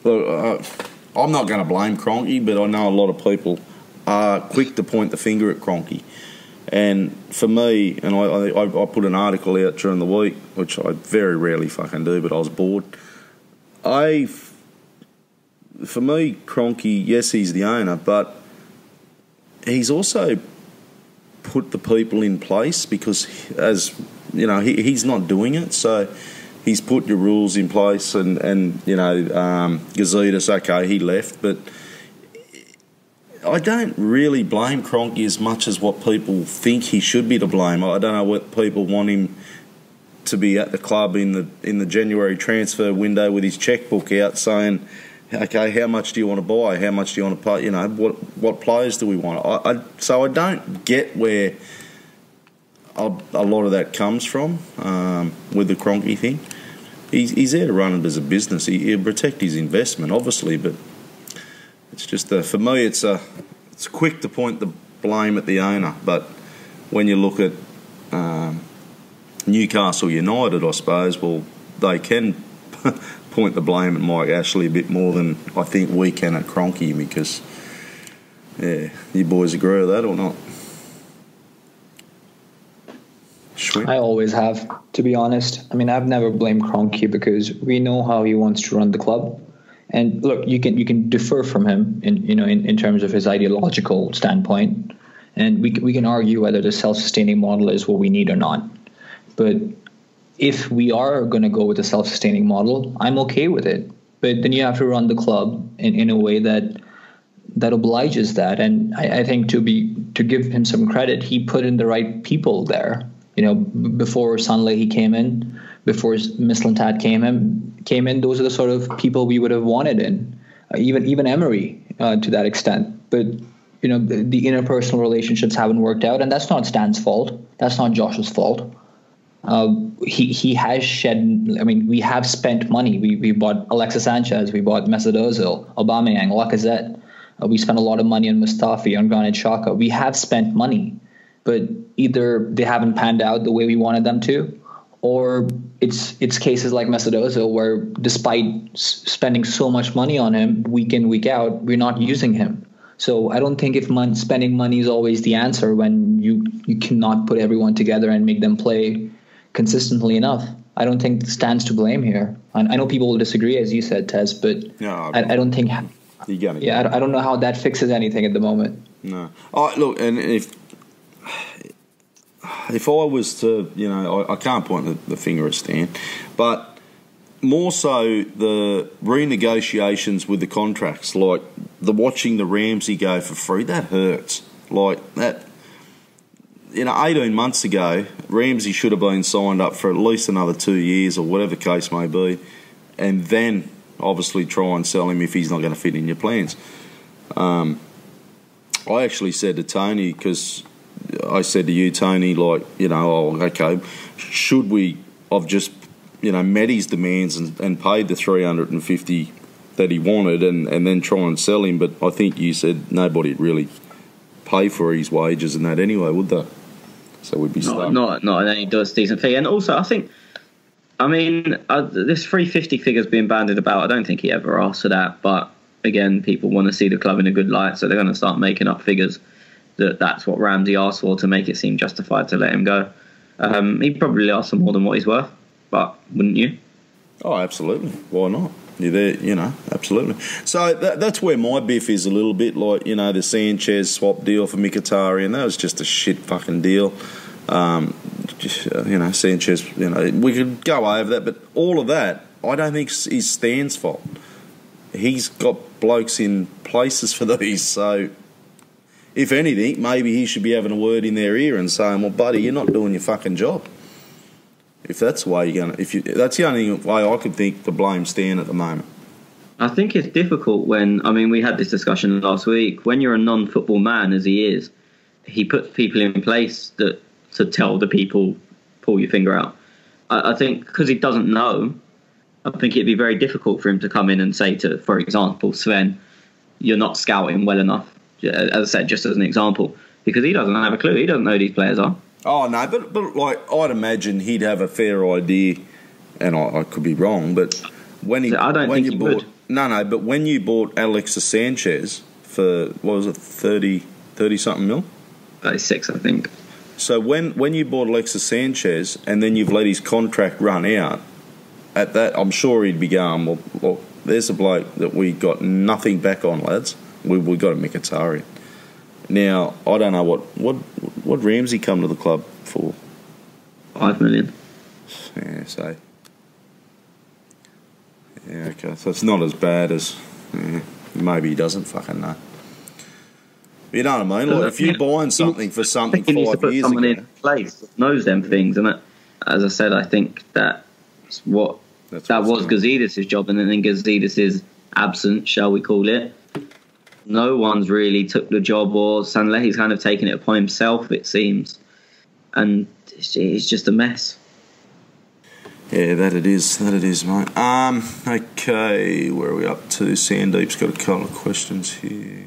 Look, I'm not going to blame Kroenke, but I know a lot of people are quick to point the finger at Kroenke. And for me, and I put an article out during the week, which I very rarely fucking do, but I was bored. For me, Kroenke, yes, he's the owner, but he's also put the people in place because, as you know, he's not doing it. So he's put your rules in place, and you know, Gazidis, okay, he left, but I don't really blame Kroenke as much as what people think he should be to blame. I don't know what people want him to be at the club in the January transfer window with his checkbook out saying, okay, how much do you want to buy? How much do you want to pay? You know, what players do we want? So I don't get where a lot of that comes from with the Kroenke thing. He's there to run it as a business. He'll protect his investment, obviously, but it's just for me, it's quick to point the blame at the owner. But when you look at Newcastle United, I suppose, well, they can point the blame at Mike Ashley a bit more than I think we can at Kroenke, because, yeah, you boys agree with that or not? I always have, to be honest. I mean, I've never blamed Kroenke because we know how he wants to run the club. And look, you can differ from him in terms of his ideological standpoint, and we can argue whether the self-sustaining model is what we need or not. But if we are going to go with a self-sustaining model, I'm okay with it. But then you have to run the club in a way that obliges that. And I think to give him some credit, he put in the right people there. You know, before Sunley came in, before Mislintat came in, those are the sort of people we would have wanted in. Even Emery to that extent. But you know, the interpersonal relationships haven't worked out, and that's not Stan's fault. That's not Josh's fault. He has shed. I mean, we have spent money. We bought Alexis Sanchez, we bought Mesut Ozil, Aubameyang, Lacazette. We spent a lot of money on Mustafi, on Granit Xhaka. We have spent money, but either they haven't panned out the way we wanted them to, or it's cases like Mesut Ozil where despite spending so much money on him week in, week out, we're not using him. So I don't think spending money is always the answer when you cannot put everyone together and make them play consistently enough. I don't think it stands to blame here. I know people will disagree, as you said, Tez, but no, I don't think. I don't know how that fixes anything at the moment. No. Look, and if I was to, you know, I can't point the finger at Stan, but more so the renegotiations with the contracts, like watching the Ramsey go for free, that hurts. Like that, you know, 18 months ago, Ramsey should have been signed up for at least another 2 years or whatever the case may be, and then obviously try and sell him if he's not going to fit in your plans. I actually said to Tony, because I said to you, Tony, like, you know, okay, should we have just, you know, met his demands and paid the $350 that he wanted and then try and sell him? But I think you said nobody'd really pay for his wages and that anyway, would they? So we'd be stuck. Not and then he does decent fee. And also, I think, I mean, this 350 figure's being bandied about. I don't think he ever asked for that. But again, people want to see the club in a good light, so they're going to start making up figures that's what Ramsey asked for to make it seem justified to let him go. He probably asked for more than what he's worth, but wouldn't you? Oh, absolutely. Why not? You're there, you know, absolutely. So that's where my biff is a little bit, like, you know, the Sanchez swap deal for Mkhitaryan, that was just a shit fucking deal. You know, Sanchez, you know, we could go over that, but all of that, I don't think is Stan's fault. He's got blokes in places for these, so if anything, maybe he should be having a word in their ear and saying, well, buddy, you're not doing your fucking job. If that's the way you're going to... That's the only way I could think to blame Stan at the moment. I think it's difficult when... I mean, we had this discussion last week. When you're a non-football man, as he is, he puts people in place to tell the people, pull your finger out. I think because he doesn't know, I think it'd be very difficult for him to come in and say to, for example, Sven, you're not scouting well enough. As I said, just as an example, because he doesn't have a clue. He doesn't know who these players are. Oh, no, but like, I'd imagine he'd have a fair idea, and I could be wrong, but I don't think you would. But when you bought Alexis Sanchez for, what was it, 30 something mil? 36, I think. So when you bought Alexis Sanchez and then you've let his contract run out, at that I'm sure he'd be going, well, there's a bloke that we got nothing back on, lads. We got a Mkhitaryan. Now, I don't know what Ramsey come to the club for. 5 million. Yeah, so... Yeah, okay. So it's not as bad as... maybe he doesn't fucking know. You know what I mean? Like, if you're buying something for something 5 years ago... someone in place that knows them things, and as I said, I think that's what... That was Gazidis' job, and then in Gazidis' absence, shall we call it, no one's really took the job, or Sanlehi's kind of taken it upon himself, it seems. And it's just a mess. Yeah, that it is, mate. Okay, where are we up to? Sandeep's got a couple of questions here.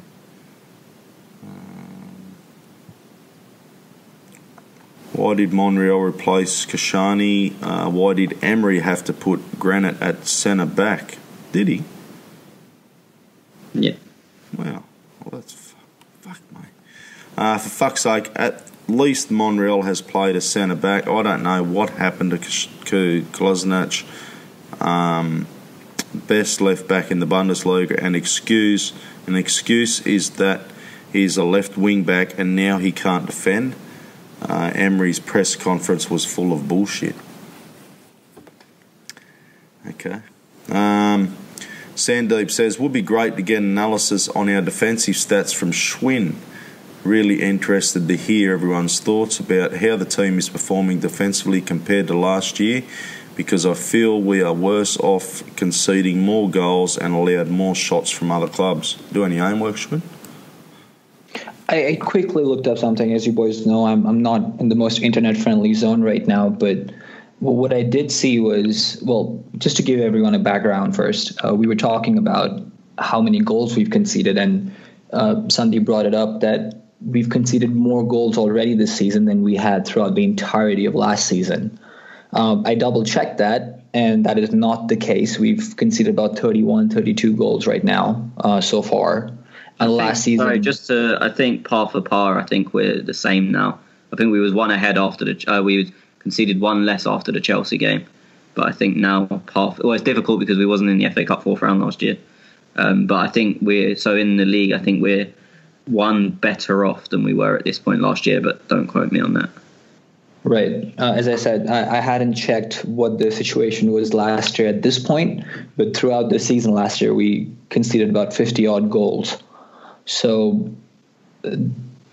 Why did Monreal replace Kashani? Why did Emery have to put Granite at centre back? Did he? Yeah. Wow. Well, that's fuck, mate. For fuck's sake, at least Monreal has played a centre back. I don't know what happened to Kolasinac. Best left back in the Bundesliga. An excuse is that he's a left wing back and now he can't defend. Emery's press conference was full of bullshit. Okay. Sandeep says, would be great to get analysis on our defensive stats from Schwinn. Really interested to hear everyone's thoughts about how the team is performing defensively compared to last year, because I feel we are worse off conceding more goals and allowed more shots from other clubs. Do any homework, Schwinn? I quickly looked up something. As you boys know, I'm not in the most internet-friendly zone right now, but what I did see was, well, just to give everyone a background first, we were talking about how many goals we've conceded, and Sandeep brought it up that we've conceded more goals already this season than we had throughout the entirety of last season. I double-checked that, and that is not the case. We've conceded about 31, 32 goals right now so far. And last season... Sorry, just to, I think par for par, I think we're the same now. I think we was one ahead after we conceded one less after the Chelsea game. But I think now it's difficult because we wasn't in the FA Cup fourth round last year. But I think in the league, I think we're one better off than we were at this point last year, but don't quote me on that. Right. As I said, I hadn't checked what the situation was last year at this point, but throughout the season last year, we conceded about 50-odd goals. So,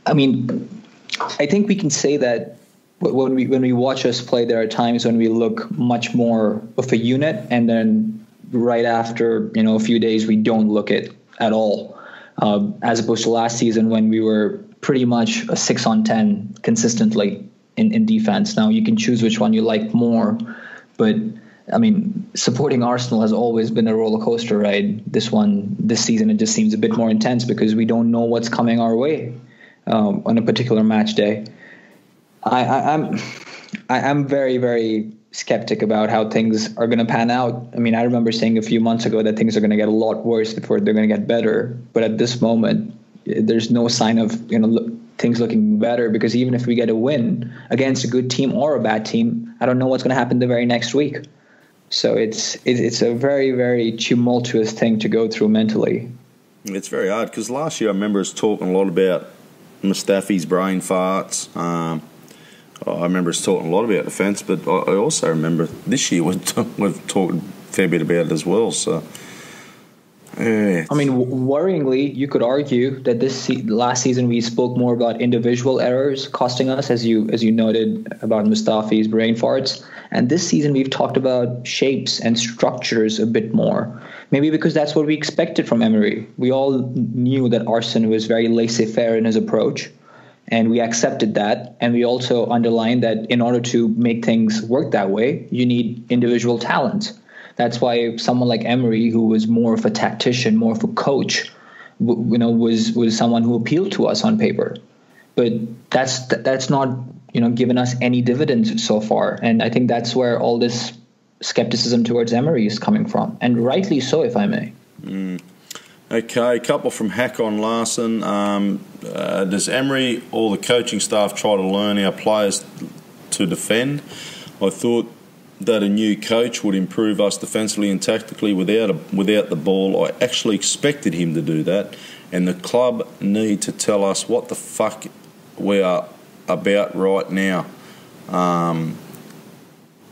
I mean, I think we can say that when we watch us play, there are times when we look much more of a unit, and then right after a few days we don't look it at all, as opposed to last season when we were pretty much a 6-on-10 consistently in defense. Now you can choose which one you like more, but I mean, supporting Arsenal has always been a roller coaster ride. This season, it just seems a bit more intense because we don't know what's coming our way on a particular match day. I'm very, very skeptic about how things are going to pan out. I mean, I remember saying a few months ago that things are going to get a lot worse before they're going to get better. But at this moment, there's no sign of things looking better, because even if we get a win against a good team or a bad team, I don't know what's going to happen the very next week. So it's a very, very tumultuous thing to go through mentally. It's very hard because last year I remember us talking a lot about Mustafi's brain farts. I remember us talking a lot about defence, but I also remember this year we've talked a fair bit about it as well. So, yeah. I mean, worryingly, you could argue that last season we spoke more about individual errors costing us, as you noted about Mustafi's brain farts. And this season we've talked about shapes and structures a bit more. Maybe because that's what we expected from Emery. We all knew that Arsene was very laissez-faire in his approach, and we accepted that. And we also underlined that in order to make things work that way, you need individual talent. That's why someone like Emery, who was more of a tactician, more of a coach, was someone who appealed to us on paper. But that's not given us any dividends so far. And I think that's where all this skepticism towards Emery is coming from, and rightly so, if I may. Okay, a couple from Hakon Larson. Does Emery or the coaching staff try to learn our players to defend? I thought that a new coach would improve us defensively and tactically without the ball. I actually expected him to do that, and the club need to tell us what the fuck we are about right now.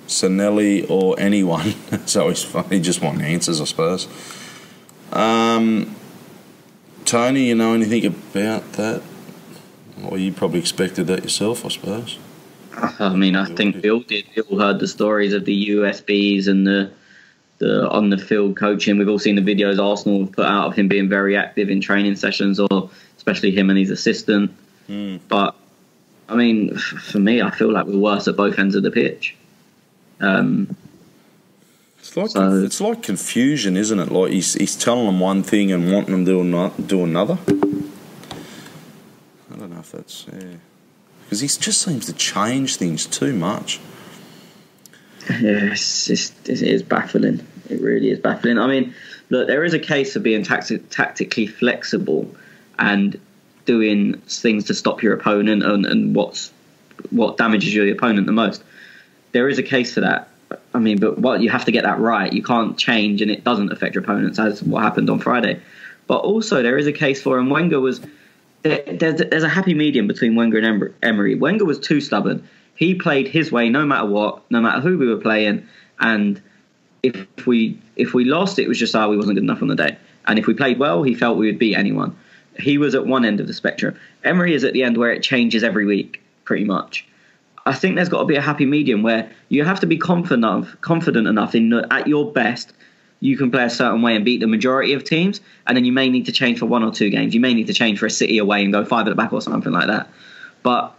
Sanelli or anyone. So he just want answers, I suppose. Tony, you know anything about that? Well, you probably expected that yourself, I suppose. I mean, I think we all did. We all heard the stories of the USBs and the on the field coaching. We've all seen the videos Arsenal have put out of him being very active in training sessions, or especially him and his assistant. But I mean, for me, I feel like we're worse at both ends of the pitch. It's like confusion, isn't it? Like he's telling them one thing and wanting them to do another. I don't know if that's because he just seems to change things too much. Yeah, it is baffling. It really is baffling. I mean, look, there is a case for being tactically flexible and doing things to stop your opponent and what damages your opponent the most. There is a case for that. I mean, but you have to get that right. You can't change and it doesn't affect your opponents, as what happened on Friday. But also there is a case for, and Wenger was... There's a happy medium between Wenger and Emery. Wenger was too stubborn. He played his way no matter what, no matter who we were playing. And if we lost, it was just, we wasn't good enough on the day. And if we played well, he felt we would beat anyone. He was at one end of the spectrum. Emery is at the end where it changes every week, pretty much. I think there's got to be a happy medium where you have to be confident enough in that at your best, you can play a certain way and beat the majority of teams, and then you may need to change for one or two games. You may need to change for a City away and go 5 at the back or something like that. But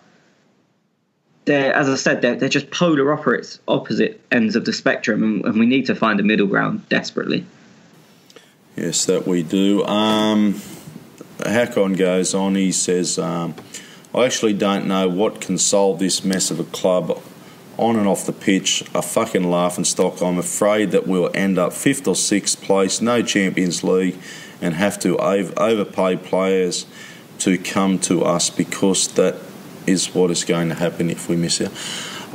as I said, they're just polar opposite ends of the spectrum, and we need to find a middle ground desperately. Yes, that we do. Hakon goes on. He says, I actually don't know what can solve this mess of a club on and off the pitch. A fucking laughing stock. I'm afraid that we'll end up 5th or 6th place, no Champions League, and have to overpay players to come to us, because that is what is going to happen if we miss out.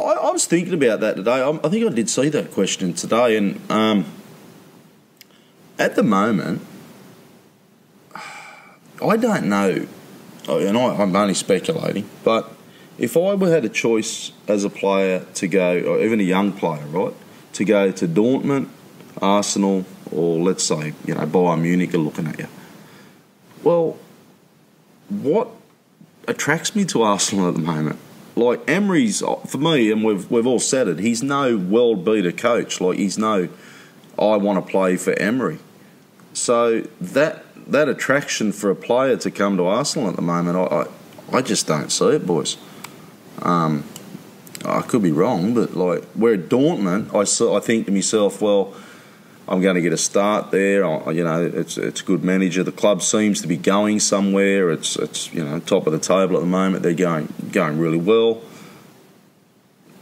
I was thinking about that today. I think I did see that question today, and at the moment, I don't know, and I'm only speculating, but if I had a choice as a player to go, or even a young player, right, to go to Dortmund, Arsenal, or let's say, Bayern Munich are looking at you. Well, what attracts me to Arsenal at the moment? Like, Emery's, for me, and we've all said it, he's no world beater coach. Like, he's no, I want to play for Emery. So that attraction for a player to come to Arsenal at the moment, I just don't see it, boys. I could be wrong, but like, we're at Dortmund, I think to myself, well, I'm going to get a start there. It's a good manager. The club seems to be going somewhere. It's top of the table at the moment. They're going really well.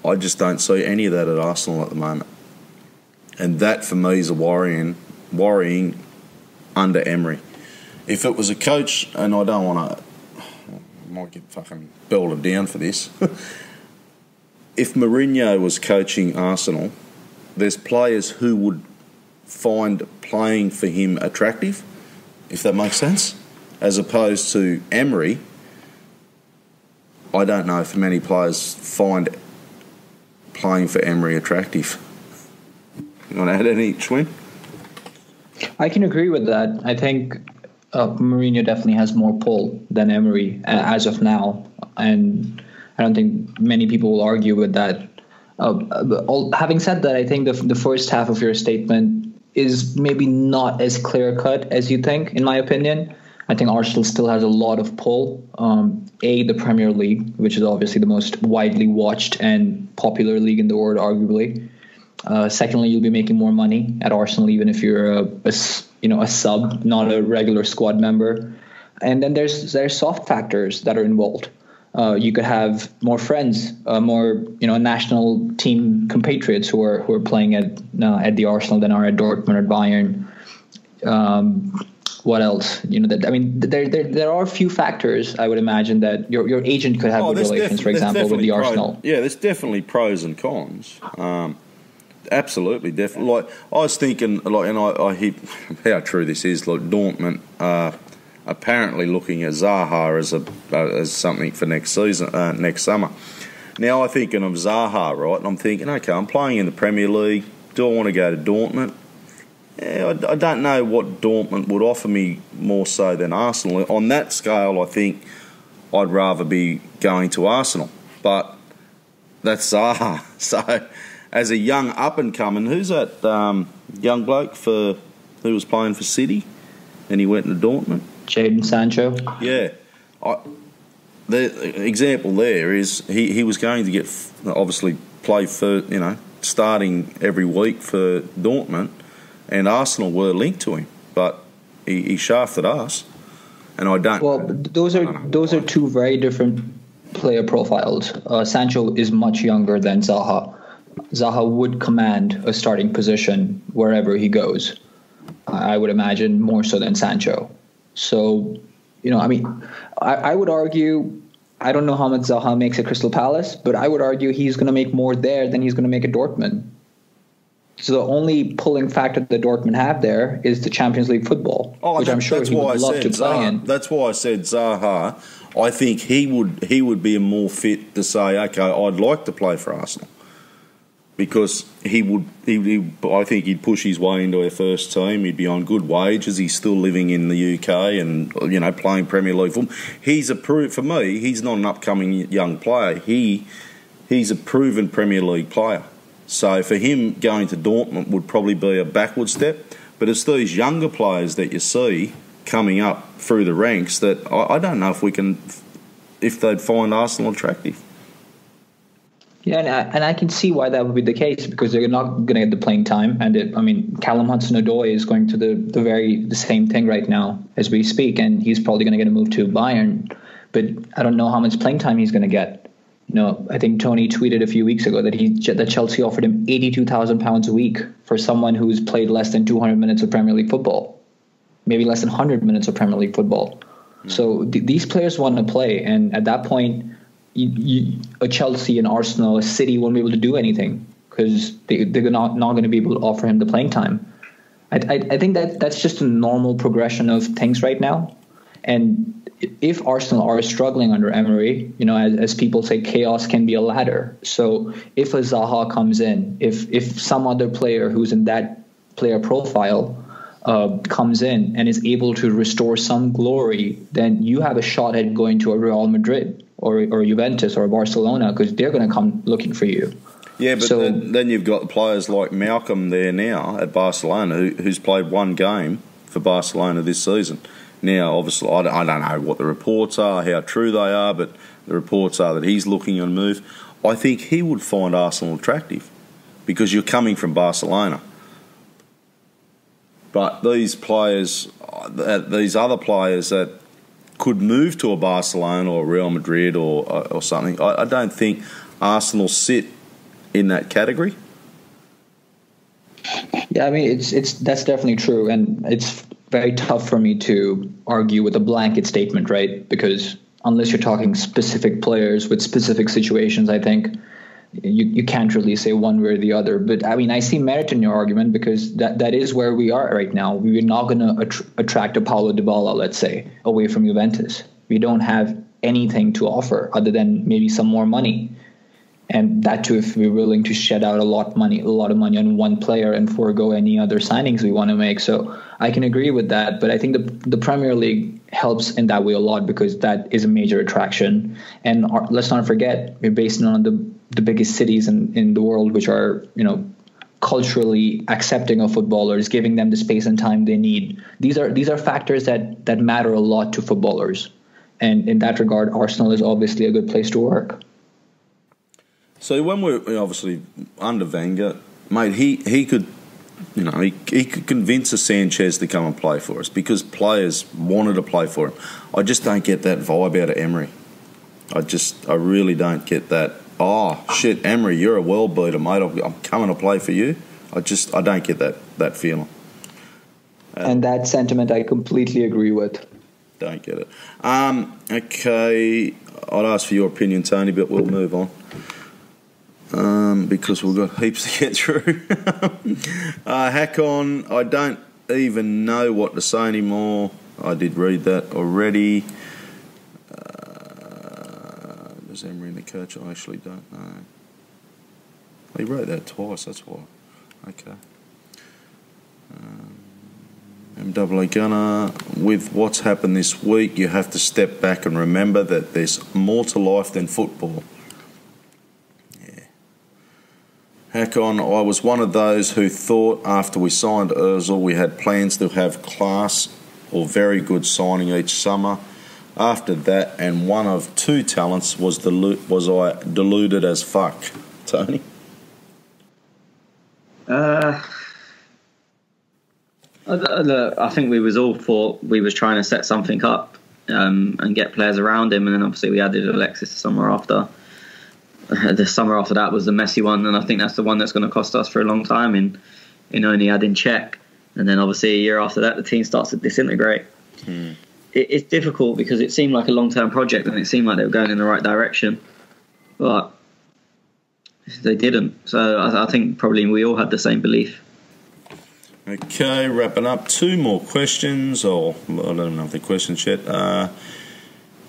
I just don't see any of that at Arsenal at the moment, and that for me is a worrying under Emery. If it was a coach, and I don't want to, I might get fucking belted down for this. If Mourinho was coaching Arsenal, there's players who would find playing for him attractive, if that makes sense, as opposed to Emery. I don't know if many players find playing for Emery attractive. You want to add any, Schwinn? I can agree with that. I think Mourinho definitely has more pull than Emery as of now, and I don't think many people will argue with that. Having said that, I think the first half of your statement is maybe not as clear-cut as you think, in my opinion. I think Arsenal still has a lot of pull. The Premier League, which is obviously the most widely watched and popular league in the world, arguably. Secondly, you'll be making more money at Arsenal, even if you're a sub, not a regular squad member. And then there's soft factors that are involved. You could have more friends, more national team compatriots who are playing at the Arsenal than are at Dortmund or Bayern. What else? There are a few factors I would imagine that your agent could have with relations, for example, with the Arsenal. Yeah, there's definitely pros and cons. Absolutely, definitely. Like I was thinking, and I hear how true this is. Like Dortmund apparently looking at Zaha as something for next season, next summer. Now I'm thinking of Zaha, right? And I'm thinking, okay, I'm playing in the Premier League. Do I want to go to Dortmund? Yeah, I don't know what Dortmund would offer me more so than Arsenal. On that scale, I think I'd rather be going to Arsenal. But that's Zaha. So, as a young up-and-coming, who's that young bloke who was playing for City and he went to Dortmund? Jadon Sancho. Yeah. The example there is he was going to get, obviously, play for, starting every week for Dortmund. And Arsenal were linked to him, but he shafted us, and I don't. Well, those are two very different player profiles. Sancho is much younger than Zaha. Zaha would command a starting position wherever he goes. I would imagine more so than Sancho. So, I would argue. I don't know how much Zaha makes at Crystal Palace, but I would argue he's going to make more there than he's going to make at Dortmund. So the only pulling factor that Dortmund have there is the Champions League football, which I'm sure he would love to play in. That's why I said Zaha. I think he would be more fit to say, okay, I'd like to play for Arsenal, because I think he'd push his way into our first team. He'd be on good wages. He's still living in the UK and playing Premier League football. For me, he's not an upcoming young player. He's a proven Premier League player. So for him, going to Dortmund would probably be a backward step. But it's these younger players that you see coming up through the ranks that I don't know if they'd find Arsenal attractive. Yeah, and I can see why that would be the case, because they're not going to get the playing time. And Callum Hudson-Odoi is going to the same thing right now as we speak, and he's probably going to get a move to Bayern. But I don't know how much playing time he's going to get. I think Tony tweeted a few weeks ago that Chelsea offered him £82,000 a week for someone who's played less than 200 minutes of Premier League football, maybe less than 100 minutes of Premier League football. So these players want to play, and at that point, a Chelsea, an Arsenal, a City won't be able to do anything because they're not going to be able to offer him the playing time. I think that's just a normal progression of things right now, and if Arsenal are struggling under Emery, as people say, chaos can be a ladder. So if a Zaha comes in, if some other player who's in that player profile comes in and is able to restore some glory, then you have a shot at going to a Real Madrid or Juventus or Barcelona, because they're going to come looking for you. Yeah, but then you've got players like Malcolm there now at Barcelona who's played one game for Barcelona this season. Now, obviously, I don't know what the reports are, how true they are, but the reports are that he's looking on move. I think he would find Arsenal attractive because you're coming from Barcelona. But these other players that could move to a Barcelona or Real Madrid or something, I don't think Arsenal sit in that category. Yeah, that's definitely true, and it's very tough for me to argue with a blanket statement, right? Because unless you're talking specific players with specific situations, I think you can't really say one way or the other. But I see merit in your argument, because that is where we are right now. We're not going to attract a Paulo Dybala, let's say, away from Juventus. We don't have anything to offer other than maybe some more money. And that too, if we're willing to shed out a lot of money on one player and forego any other signings we want to make. So I can agree with that. But I think the Premier League helps in that way a lot, because that is a major attraction. And let's not forget, we're based on the biggest cities in the world, which are, culturally accepting of footballers, giving them the space and time they need. These are factors that matter a lot to footballers. And in that regard, Arsenal is obviously a good place to work. So when we're obviously under Wenger, mate, he could, he could convince a Sanchez to come and play for us because players wanted to play for him. I just don't get that vibe out of Emery. I really don't get that. Oh shit, Emery, you're a world beater, mate. I'm coming to play for you. I don't get that feeling. And that sentiment I completely agree with. Don't get it. Okay, I'd ask for your opinion, Tony, but we'll move on. Because we've got heaps to get through. Hack on, I don't even know what to say anymore. I did read that already. Does Emery in the coach? I actually don't know. He wrote that twice, that's why. Okay. MWA Gunner, with what's happened this week, you have to step back and remember that there's more to life than football. Yeah. Hack on, I was one of those who thought after we signed Ozil we had plans to have class or very good signing each summer. After that, and one of two talents was I deluded as fuck. Tony? I think we was all thought we was trying to set something up and get players around him, and then obviously we added Alexis the summer after. The summer after that was the messy one, and I think that's the one that's going to cost us for a long time in only adding Czech. And then obviously a year after that, the team starts to disintegrate. It's difficult because it seemed like a long-term project and it seemed like they were going in the right direction, but they didn't. So I think probably we all had the same belief. Okay, wrapping up. Two more questions, or I don't know if they're questions yet.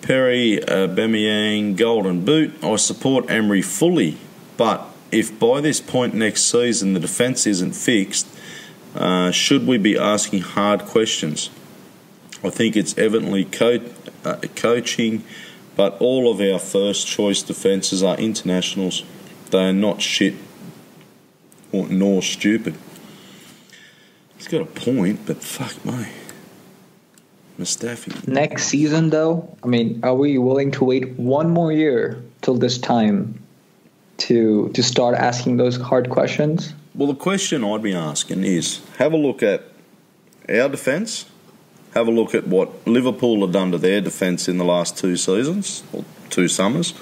Perry Bemiyang, Golden Boot. I support Emery fully, but if by this point next season the defence isn't fixed, should we be asking hard questions? I think it's evidently coaching, but all of our first choice defences are internationals. They are not shit nor stupid. He's got a point, but fuck me. Mustafi. Next season, though, I mean, are we willing to wait one more year till this time to start asking those hard questions? Well, the question I'd be asking is, have a look at our defence. Have a look at what Liverpool have done to their defence in the last 2 seasons, or 2 summers.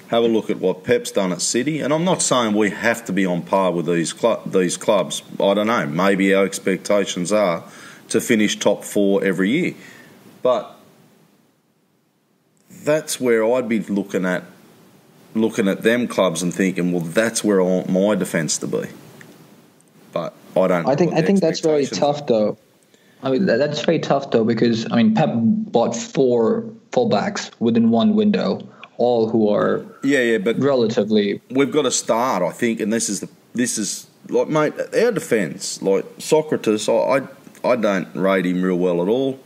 Have a look at what Pep's done at City. And I'm not saying we have to be on par with these clubs. I don't know. Maybe our expectations are to finish top 4 every year. But that's where I'd be looking at them clubs and thinking, well, that's where I want my defence to be. But I don't know. I think that's very tough, though. I mean, that's very tough, though, because, I mean, Pep bought 4 fullbacks within one window, all who are but relatively... We've got to start, I think, and this is like, mate, our defence, like Socrates, I don't rate him real well at all.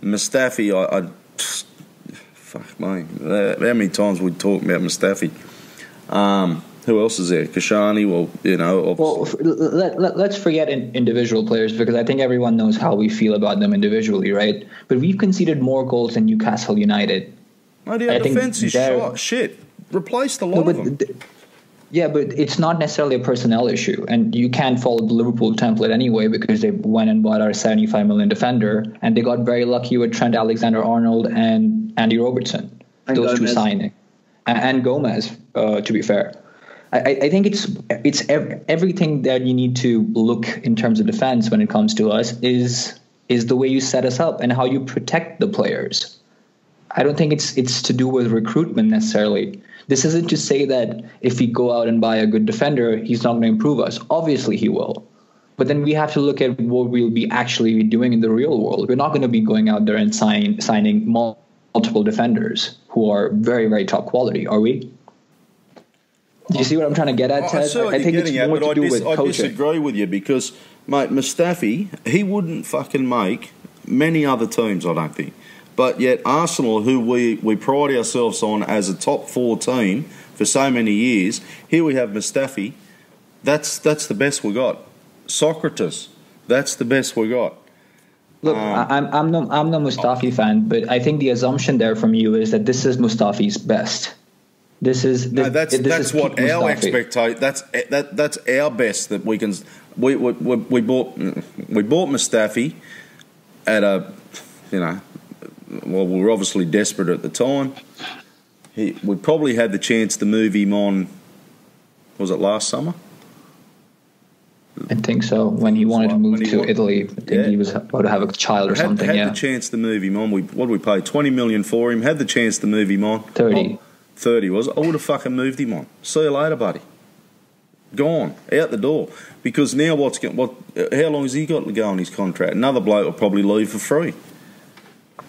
Mustafi, fuck me. How many times we talk about Mustafi? Who else is there? Kashani, well, you know. Let's forget individual players because I think everyone knows how we feel about them individually, right? But we've conceded more goals than Newcastle United. Our defence is shit. Replace the lot of them. Yeah, but it's not necessarily a personnel issue, and you can't follow the Liverpool template anyway because they went and bought our 75 million defender, and they got very lucky with Trent Alexander-Arnold and Andy Robertson, and those Gomez. 2 signing, and Gomez, to be fair. I think it's everything that you need to look in terms of defense when it comes to us is the way you set us up and how you protect the players. I don't think it's to do with recruitment necessarily. This isn't to say that if we go out and buy a good defender, he's not going to improve us. Obviously he will. But then we have to look at what we'll be actually doing in the real world. We're not going to be going out there and signing multiple defenders who are very, very top quality, are we? Do you see what I'm trying to get at, Ted? I think it's more to do with coaching. I disagree with you because, mate, Mustafi, he wouldn't fucking make many other teams, I don't think. But yet Arsenal, who we pride ourselves on as a top 4 team for so many years, here we have Mustafi. That's the best we got. Socrates, that's the best we got. Look, I'm no Mustafi fan, but I think the assumption there from you is that this is Mustafi's best. That's what our expectation. That's our best that we can. We bought Mustafi at a, you know, well, we were obviously desperate at the time. we probably had the chance to move him on. Was it last summer? I think so. When he wanted to move to Italy, I think he was about to have a child or something. Had the chance to move him on. What did we pay? 20 million for him. Had the chance to move him on. 30. 30 was it? I would have fucking moved him on. See you later, buddy. Gone out the door. Because now how long has he got to go on his contract? Another bloke will probably leave for free.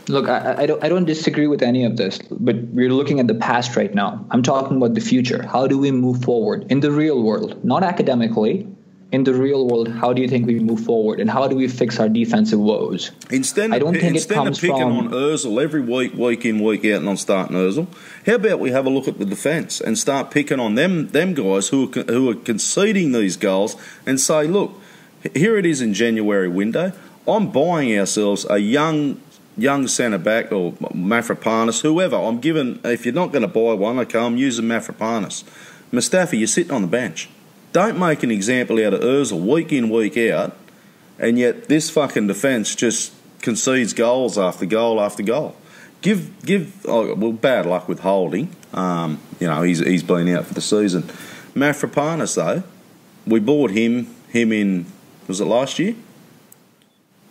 Look, I don't disagree with any of this, but we're looking at the past right now. I'm talking about the future. How do we move forward in the real world, not academically? In the real world, how do you think we move forward, and how do we fix our defensive woes? Instead of picking on Ozil every week in, week out, and on starting Ozil, how about we have a look at the defence and start picking on them guys who are conceding these goals and say, look, here it is in January window. I'm buying ourselves a young centre back or Mafropanis, whoever. If you're not going to buy one, okay, I'm using Mafropanis. Mustafi, you're sitting on the bench. Don't make an example out of Ozil week in, week out, and yet this fucking defence just concedes goals after goal after goal. Bad luck with Holding. He's been out for the season. Mafropanis, though, we bought him in, was it last year?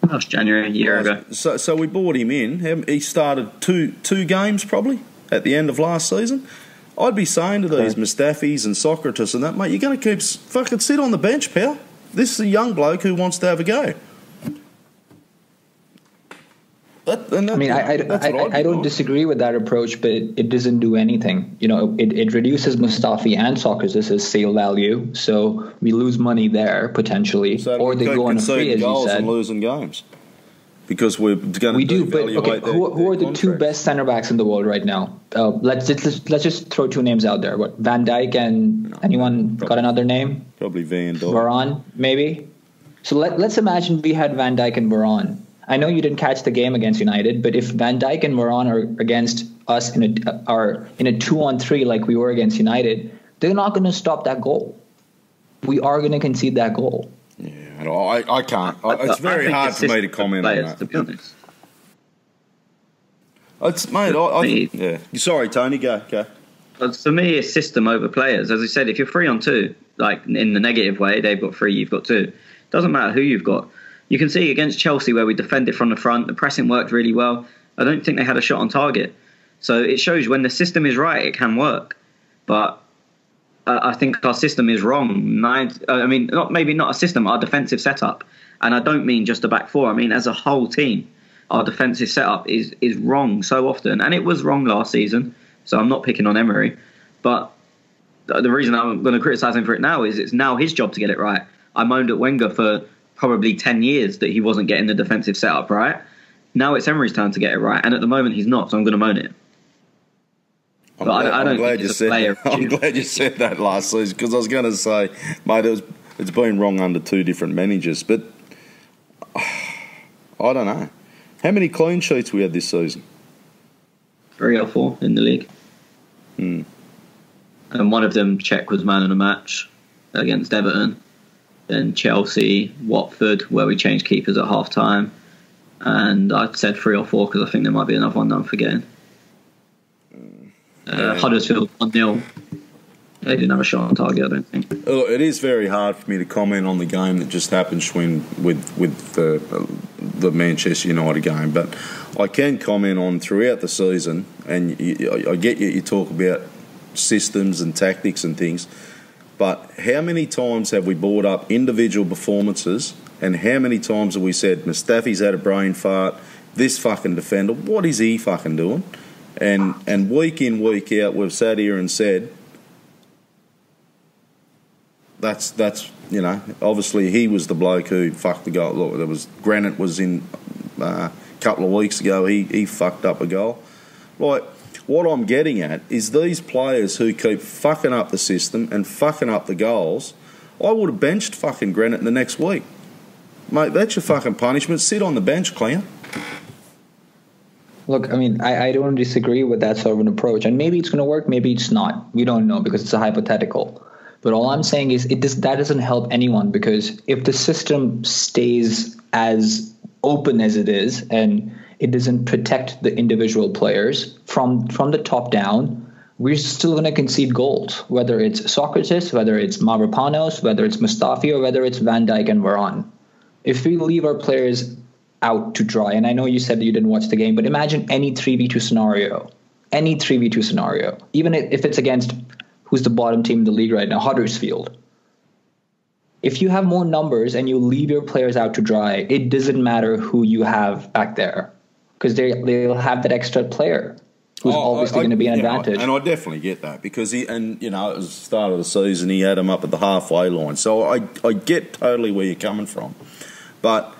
Last January, a year ago. So we bought him in. He started two games probably at the end of last season. I'd be saying to these Mustafis and Socrates and that, mate, you're going to fucking sit on the bench, pal. This is a young bloke who wants to have a go. I don't disagree with that approach, but it doesn't do anything. It reduces Mustafi and Socrates' sale value, so we lose money there potentially, so or they go on a free, as you said, and losing games. But who are the two best centre backs in the world right now? Let's just throw two names out there. What, Van Dijk and anyone got another name? Probably Van Dijk. Varane, maybe. So let's imagine we had Van Dijk and Varane. I know you didn't catch the game against United, but if Van Dijk and Varane are against us in a 2-on-3 like we were against United, they're not going to stop that goal. We are going to concede that goal. Yeah, I can't. It's very hard for me to comment on that. To be honest. Sorry, Tony, go. For me, it's system over players. As I said, if you're 3-on-2, like in the negative way, they've got 3, you've got 2. Doesn't matter who you've got. You can see against Chelsea where we defended from the front, the pressing worked really well. I don't think they had a shot on target. So it shows when the system is right, it can work. But I think our system is wrong. Maybe not a system, our defensive setup. And I don't mean just the back four. I mean, as a whole team, our defensive setup is wrong so often. And it was wrong last season, so I'm not picking on Emery. But the reason I'm going to criticise him for it now is it's now his job to get it right. I moaned at Wenger for probably 10 years that he wasn't getting the defensive setup right. Now it's Emery's turn to get it right. And at the moment, he's not, so I'm going to moan it. I'm glad you said that last season, because I was going to say, mate, it's been wrong under 2 different managers, but I don't know. How many clean sheets we had this season? 3 or 4 in the league. And one of them, Czech, was man of the match against Everton. Then Chelsea, Watford, where we changed keepers at half time. And I said 3 or 4 because I think there might be another one that I'm forgetting. Huddersfield 1-0. They didn't have a shot on target, I don't think. It is very hard for me to comment on the game that just happened with the Manchester United game, but I can comment on throughout the season, and I get you talk about systems and tactics and things, but how many times have we brought up individual performances, and how many times have we said, Mustafi's had a brain fart, this fucking defender, what is he fucking doing? And week in, week out, we've sat here and said, that's obviously he was the bloke who fucked the goal. Look, Granite was in a couple of weeks ago, he fucked up a goal. Like, what I'm getting at is these players who keep fucking up the system and fucking up the goals, I would have benched fucking Granite the next week. Mate, that's your fucking punishment. Sit on the bench, clown. Look, I mean, I don't disagree with that sort of an approach. And maybe it's going to work, maybe it's not. We don't know because it's a hypothetical. But all I'm saying is that doesn't help anyone, because if the system stays as open as it is and it doesn't protect the individual players from the top down, we're still going to concede goals, whether it's Socrates, whether it's Mavropanos, whether it's Mustafi, or whether it's Van Dijk and Varane. If we leave our players out to dry, and I know you said that you didn't watch the game, but imagine any 3v2 scenario, even if it's against who's the bottom team in the league right now, Huddersfield. If you have more numbers and you leave your players out to dry, it doesn't matter who you have back there, because they'll have that extra player who's obviously going to be an advantage. And I definitely get that, because it was the start of the season, he had him up at the halfway line. So I get totally where you're coming from. But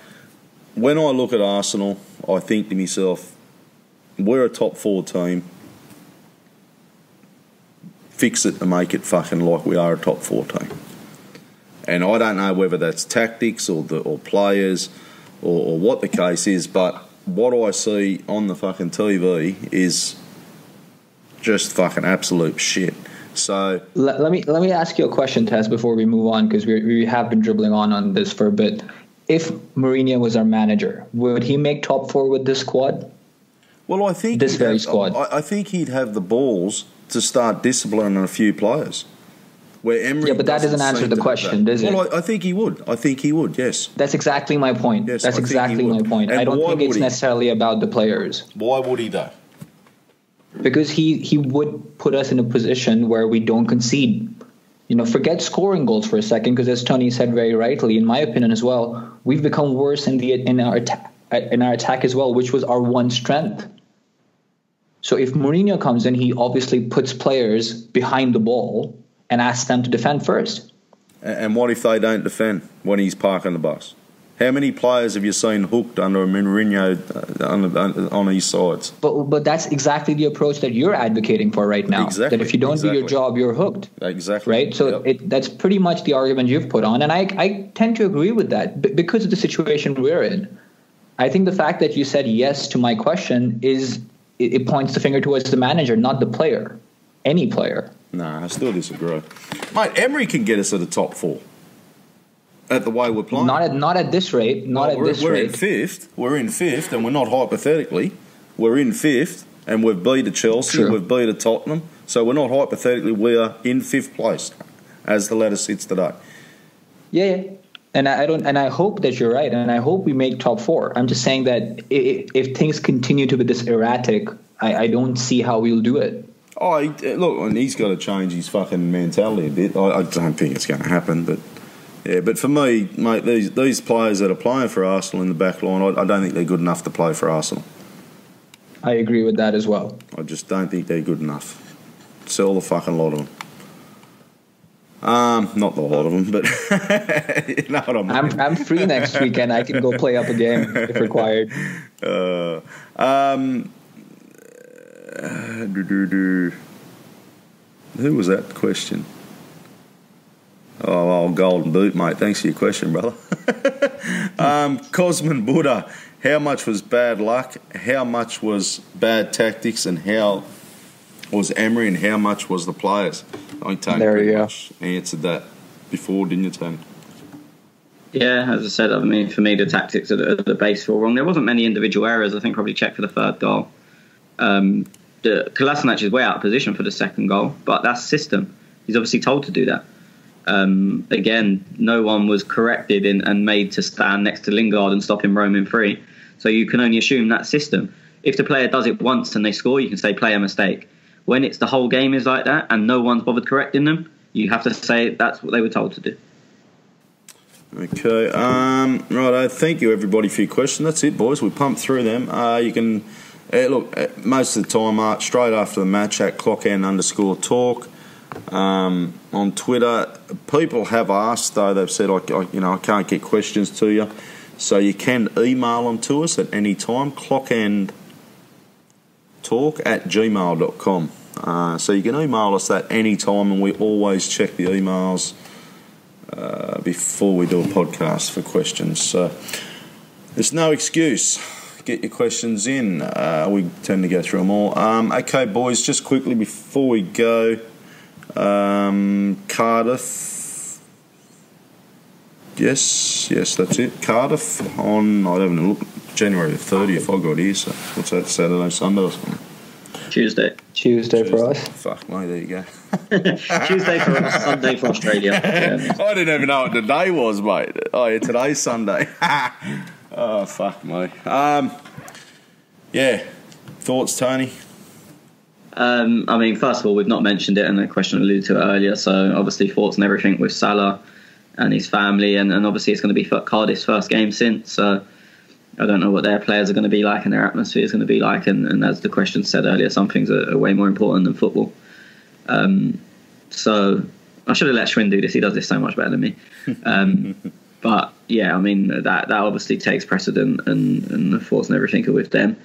when I look at Arsenal, I think to myself, we're a top 4 team. Fix it to make it fucking like we are a top 4 team. And I don't know whether that's tactics or players or what the case is, but what I see on the fucking TV is just fucking absolute shit. So let me ask you a question, Tess, before we move on, because we have been dribbling on this for a bit. If Mourinho was our manager, would he make top 4 with this squad? Well, I think this very squad. I think he'd have the balls to start disciplining a few players. Where Emery but that doesn't answer the question, does it? Well, I think he would. Yes. That's exactly my point. Yes, that's exactly my point. And I don't think it's necessarily about the players. Why would he though? Because he would put us in a position where we don't concede. Forget scoring goals for a second, because as Tony said very rightly, in my opinion as well, we've become worse in our attack as well, which was our one strength. So if Mourinho comes in, he obviously puts players behind the ball and asks them to defend first. And what if they don't defend when he's parking the bus? How many players have you seen hooked under a Mourinho on his sides? But that's exactly the approach that you're advocating for right now. Exactly. That if you don't do your job, you're hooked. Exactly. Right? So that's pretty much the argument you've put on. And I tend to agree with that because of the situation we're in. I think the fact that you said yes to my question it points the finger towards the manager, not the player. Any player. No, I still disagree. Mate, Emery can get us at the top 4. At the way we're playing. Not at this rate. We're in fifth. We're in fifth, and we're not hypothetically. We're in fifth, and we've beat Chelsea. True. We've beat Tottenham. So we're not hypothetically. We are in 5th place, as the ladder sits today. Yeah. And I hope that you're right, and I hope we make top 4. I'm just saying that if things continue to be this erratic, I don't see how we'll do it. Look, and he's got to change his fucking mentality a bit. I don't think it's going to happen, but yeah. But for me, mate, these players that are playing for Arsenal in the back line, I don't think they're good enough to play for Arsenal. I agree with that as well. I just don't think they're good enough. Sell the fucking lot of them. Not the lot of them, but you know what I mean. I'm free next weekend. I can go play up a game if required. Who was that question? Oh, Golden Boot, mate. Thanks for your question, brother. Cosman Buddha, how much was bad luck? How much was bad tactics? And how was Emery? And how much was the players? I think Tony pretty much answered that before, didn't you, Tony? Yeah, as I said, I mean, for me, the tactics are the base were wrong. There wasn't many individual errors. I think probably checked for the 3rd goal. Kolasinac is way out of position for the 2nd goal, but that's system. He's obviously told to do that. Again, no one was corrected and made to stand next to Lingard and stop him roaming free. So you can only assume that system. If the player does it once and they score, you can say player mistake. When it's the whole game is like that and no one's bothered correcting them, you have to say that's what they were told to do. Okay, righto. Thank you, everybody, for your question. That's it, boys. We pumped through them. You can look most of the time straight after the match at @clockend_talk on Twitter. People have asked though; they've said, I can't get questions to you, so you can email them to us at any time. clockendtalk@gmail.com. So you can email us at any time, and we always check the emails before we do a podcast for questions. So there's no excuse. Get your questions in. We tend to go through them all. Okay, boys, just quickly before we go, Cardiff. Yes, that's it. Cardiff on, I haven't looked, January the 30th I got here, so what's that, Saturday, Sunday or something? Tuesday. Tuesday for us. Fuck me, there you go. Tuesday for us, Sunday for Australia. Yeah. I didn't even know what the day was, mate. Oh, yeah, today's Sunday. Oh, fuck me. Yeah. Thoughts, Tony? I mean, first of all, we've not mentioned it, and the question alluded to it earlier. So, obviously, thoughts and everything with Salah and his family, and obviously, it's going to be Cardiff's first game since. So, I don't know what their players are going to be like and their atmosphere is going to be like. And as the question said earlier, some things are way more important than football. So, I should have let Schwinn do this. He does this so much better than me. But yeah, I mean that obviously takes precedent, and the thoughts and everything are with them.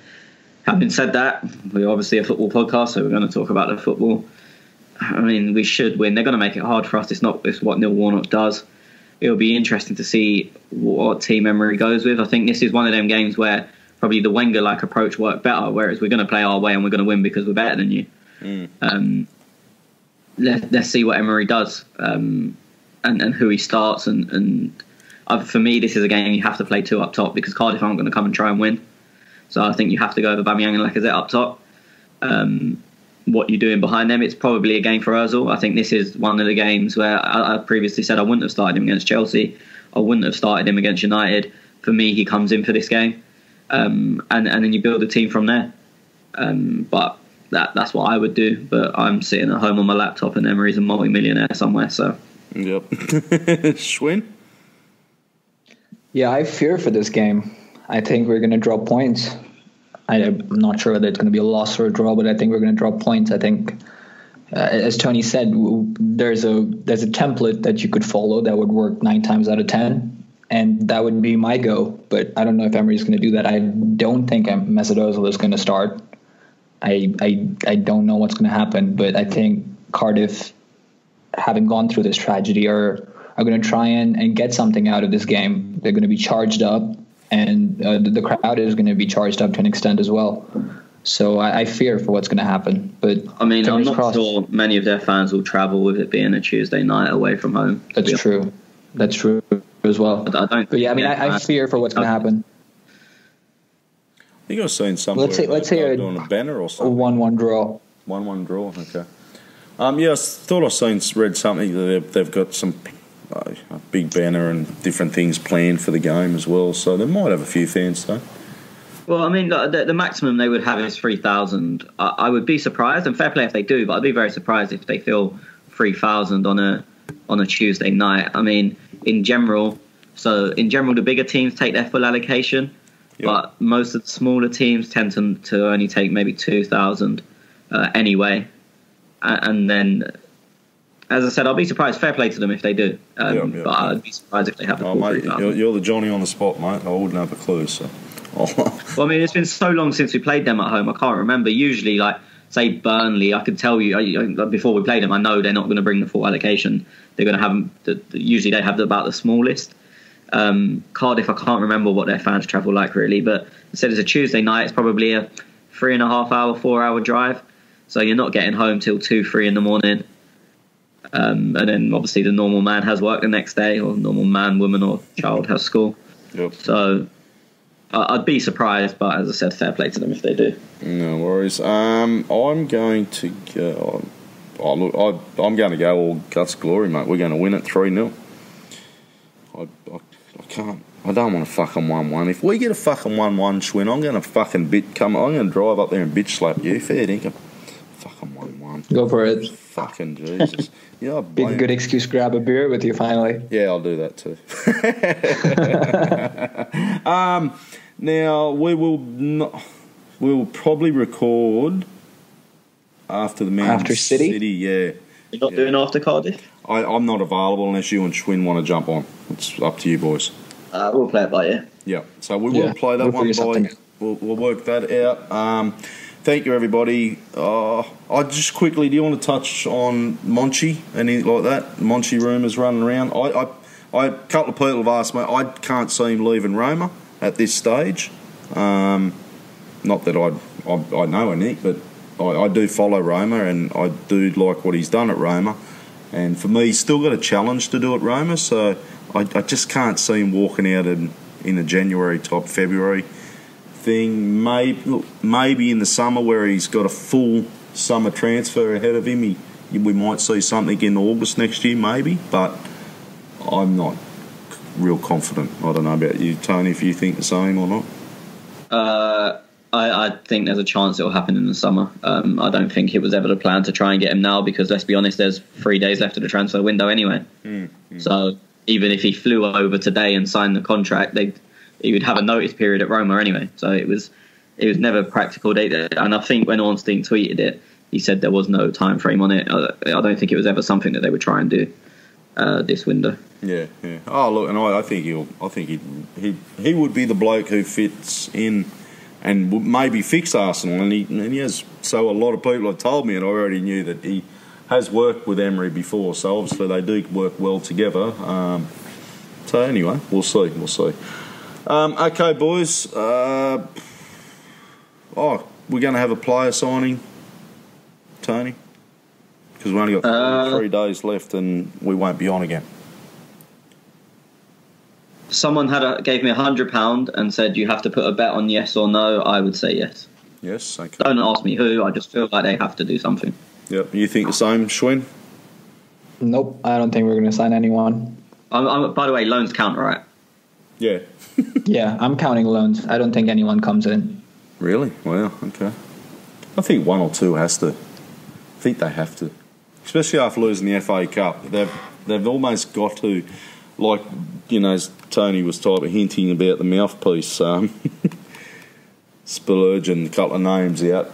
Having said that, we're obviously a football podcast, so we're going to talk about the football. I mean, we should win. They're going to make it hard for us. It's what Neil Warnock does. It'll be interesting to see what team Emery goes with. I think this is one of them games where probably the Wenger-like approach worked better, whereas we're going to play our way and we're going to win because we're better than you. Let's see what Emery does and who he starts. And for me, this is a game you have to play two up top because Cardiff aren't going to come and try and win. So I think you have to go with Aubameyang and Lacazette up top. What you're doing behind them, it's probably a game for Ozil. I think this is one of the games where I previously said I wouldn't have started him against Chelsea. I wouldn't have started him against United. For me, he comes in for this game. And then you build a team from there. But that's what I would do. But I'm sitting at home on my laptop and Emery's a multi-millionaire somewhere. So yep. Schwinn? Yeah, I fear for this game. I think we're going to drop points. I'm not sure whether it's going to be a loss or a draw, but I think we're going to drop points. I think, as Tony said, there's a template that you could follow that would work 9 times out of 10, and that would be my go. But I don't know if Emery's going to do that. I don't think Mesut Ozil is going to start. I don't know what's going to happen, but I think Cardiff, having gone through this tragedy, are going to try and get something out of this game. They're going to be charged up. And the crowd is going to be charged up to an extent as well. So I fear for what's going to happen. But I mean, I'm not sure many of their fans will travel with it being a Tuesday night away from home. That's true. That's true as well. But yeah, I mean, I fear for what's going to happen. I think I was saying somewhere. Let's say on a banner or something. A 1-1 draw. 1-1 draw. Okay. Yeah, I thought I read something that they've got some. A big banner and different things planned for the game as well, so they might have a few fans though. Well, I mean, the maximum they would have is 3,000. I would be surprised, and fair play if they do, but I'd be very surprised if they fill 3,000 on a Tuesday night. I mean, in general, the bigger teams take their full allocation, but most of the smaller teams tend to only take maybe 2,000 anyway, and then. As I said, I'll be surprised. Fair play to them if they do. But I'd be surprised if they have the full 3,000. You're the Johnny on the spot, mate. I wouldn't have a clue. So. Well, I mean, it's been so long since we played them at home. I can't remember. Usually, like, say, Burnley, I could tell you before we played them, I know they're not going to bring the full allocation. They're going to have usually they have about the smallest. Cardiff, I can't remember what their fans travel like, really. But instead, it's a Tuesday night. It's probably a 3.5 hour, 4 hour drive. So you're not getting home till 2, 3 in the morning. And then obviously the normal man has work the next day, or normal man, woman, or child has school. Yep. So I'd be surprised, but as I said, fair play to them if they do. No worries. I'm going to go. I'm going to go all guts glory, mate. We're going to win it 3-0. I can't. I don't want to fuck on 1-1. If we get a fucking 1-1, Schwinn, I'm going to fucking I'm going to drive up there and bitch slap you. Fair dinkum. Fucking 1-1. Go for it. Fucking Jesus. Yeah, be a good excuse to grab a beer with you finally. Yeah, I'll do that too. Now we'll probably record after the Man City. Yeah. You're not doing after Cardiff? I'm not available unless you and Schwinn want to jump on. It's up to you boys. We'll play it by ear. Yeah. So we will play that one by. We'll work that out. Thank you, everybody. I just quickly, do you want to touch on Monchi, anything like that? Monchi rumours running around. A couple of people have asked me. I can't see him leaving Roma at this stage. Not that I know Nick, but I do follow Roma and I do like what he's done at Roma. And for me, he's still got a challenge to do at Roma, so I just can't see him walking out in a January type February thing. Maybe in the summer where he's got a full summer transfer ahead of him, we might see something in August next year, maybe. But I'm not real confident. I don't know about you, Tony, if you think the same or not. I think there's a chance it will happen in the summer. I don't think it was ever the plan to try and get him now because, let's be honest, there's 3 days left of the transfer window anyway. So even if he flew over today and signed the contract, he would have a notice period at Roma anyway. So it was never practical. And I think when Ornstein tweeted it, he said there was no time frame on it. I don't think it was ever something that they would try and do this window. Yeah. Oh, look, and I think he would be the bloke who fits in and would maybe fix Arsenal, and he has. So a lot of people have told me, and I already knew that he has worked with Emery before. So obviously they do work well together. So anyway, we'll see. Okay, boys. We're going to have a player signing, Tony, because we only got 3 days left, and we won't be on again. Someone gave me £100 and said you have to put a bet on yes or no. I would say yes. Yes, okay. Don't ask me who. I just feel like they have to do something. Yep. You think the same, Schwinn? Nope, I don't think we're going to sign anyone. By the way, loans count, right? Yeah. Yeah, I'm counting loans. I don't think anyone comes in. Really? Wow, okay. I think one or two has to. I think they have to. Especially after losing the FA Cup. They've almost got to, like, as Tony was hinting about the mouthpiece, Spurgeon, a couple of names out,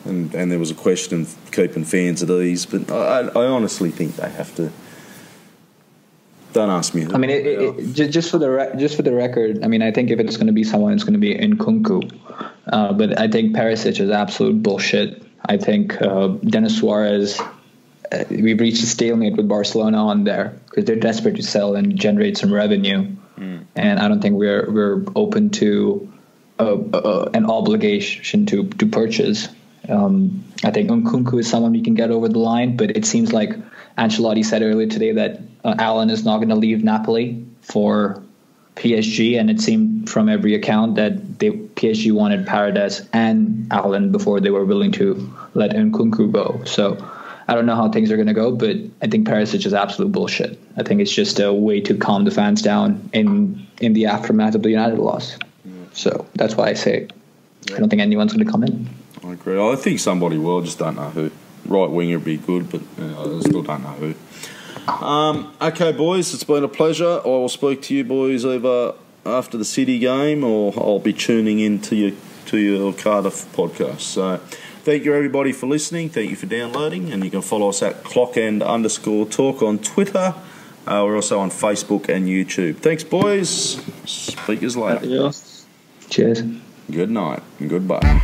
and there was a question of keeping fans at ease, but I honestly think they have to. Don't ask me. I mean, just for the record, I mean, I think if it's going to be someone, it's going to be Nkunku. But I think Perisic is absolute bullshit. I think Denis Suarez, we've reached a stalemate with Barcelona on there because they're desperate to sell and generate some revenue. And I don't think we're open to an obligation to purchase. I think Nkunku is someone we can get over the line, but it seems like Ancelotti said earlier today that Alan is not going to leave Napoli for PSG, and it seemed from every account that PSG wanted Paredes and Alan before they were willing to let Nkunku go. So I don't know how things are going to go, but I think Perisic is absolute bullshit. I think it's just a way to calm the fans down in the aftermath of the United loss. So that's why I say I don't think anyone's going to come in. I agree. I think somebody will. I just don't know who. Right winger would be good, but I still don't know who. Okay, boys, it's been a pleasure. I will speak to you boys either after the City game or I'll be tuning in to your Cardiff podcast. So thank you, everybody, for listening. Thank you for downloading. And you can follow us at @clockend_talk on Twitter. We're also on Facebook and YouTube. Thanks, boys. Speak us later. Adios. Cheers. Good night and goodbye.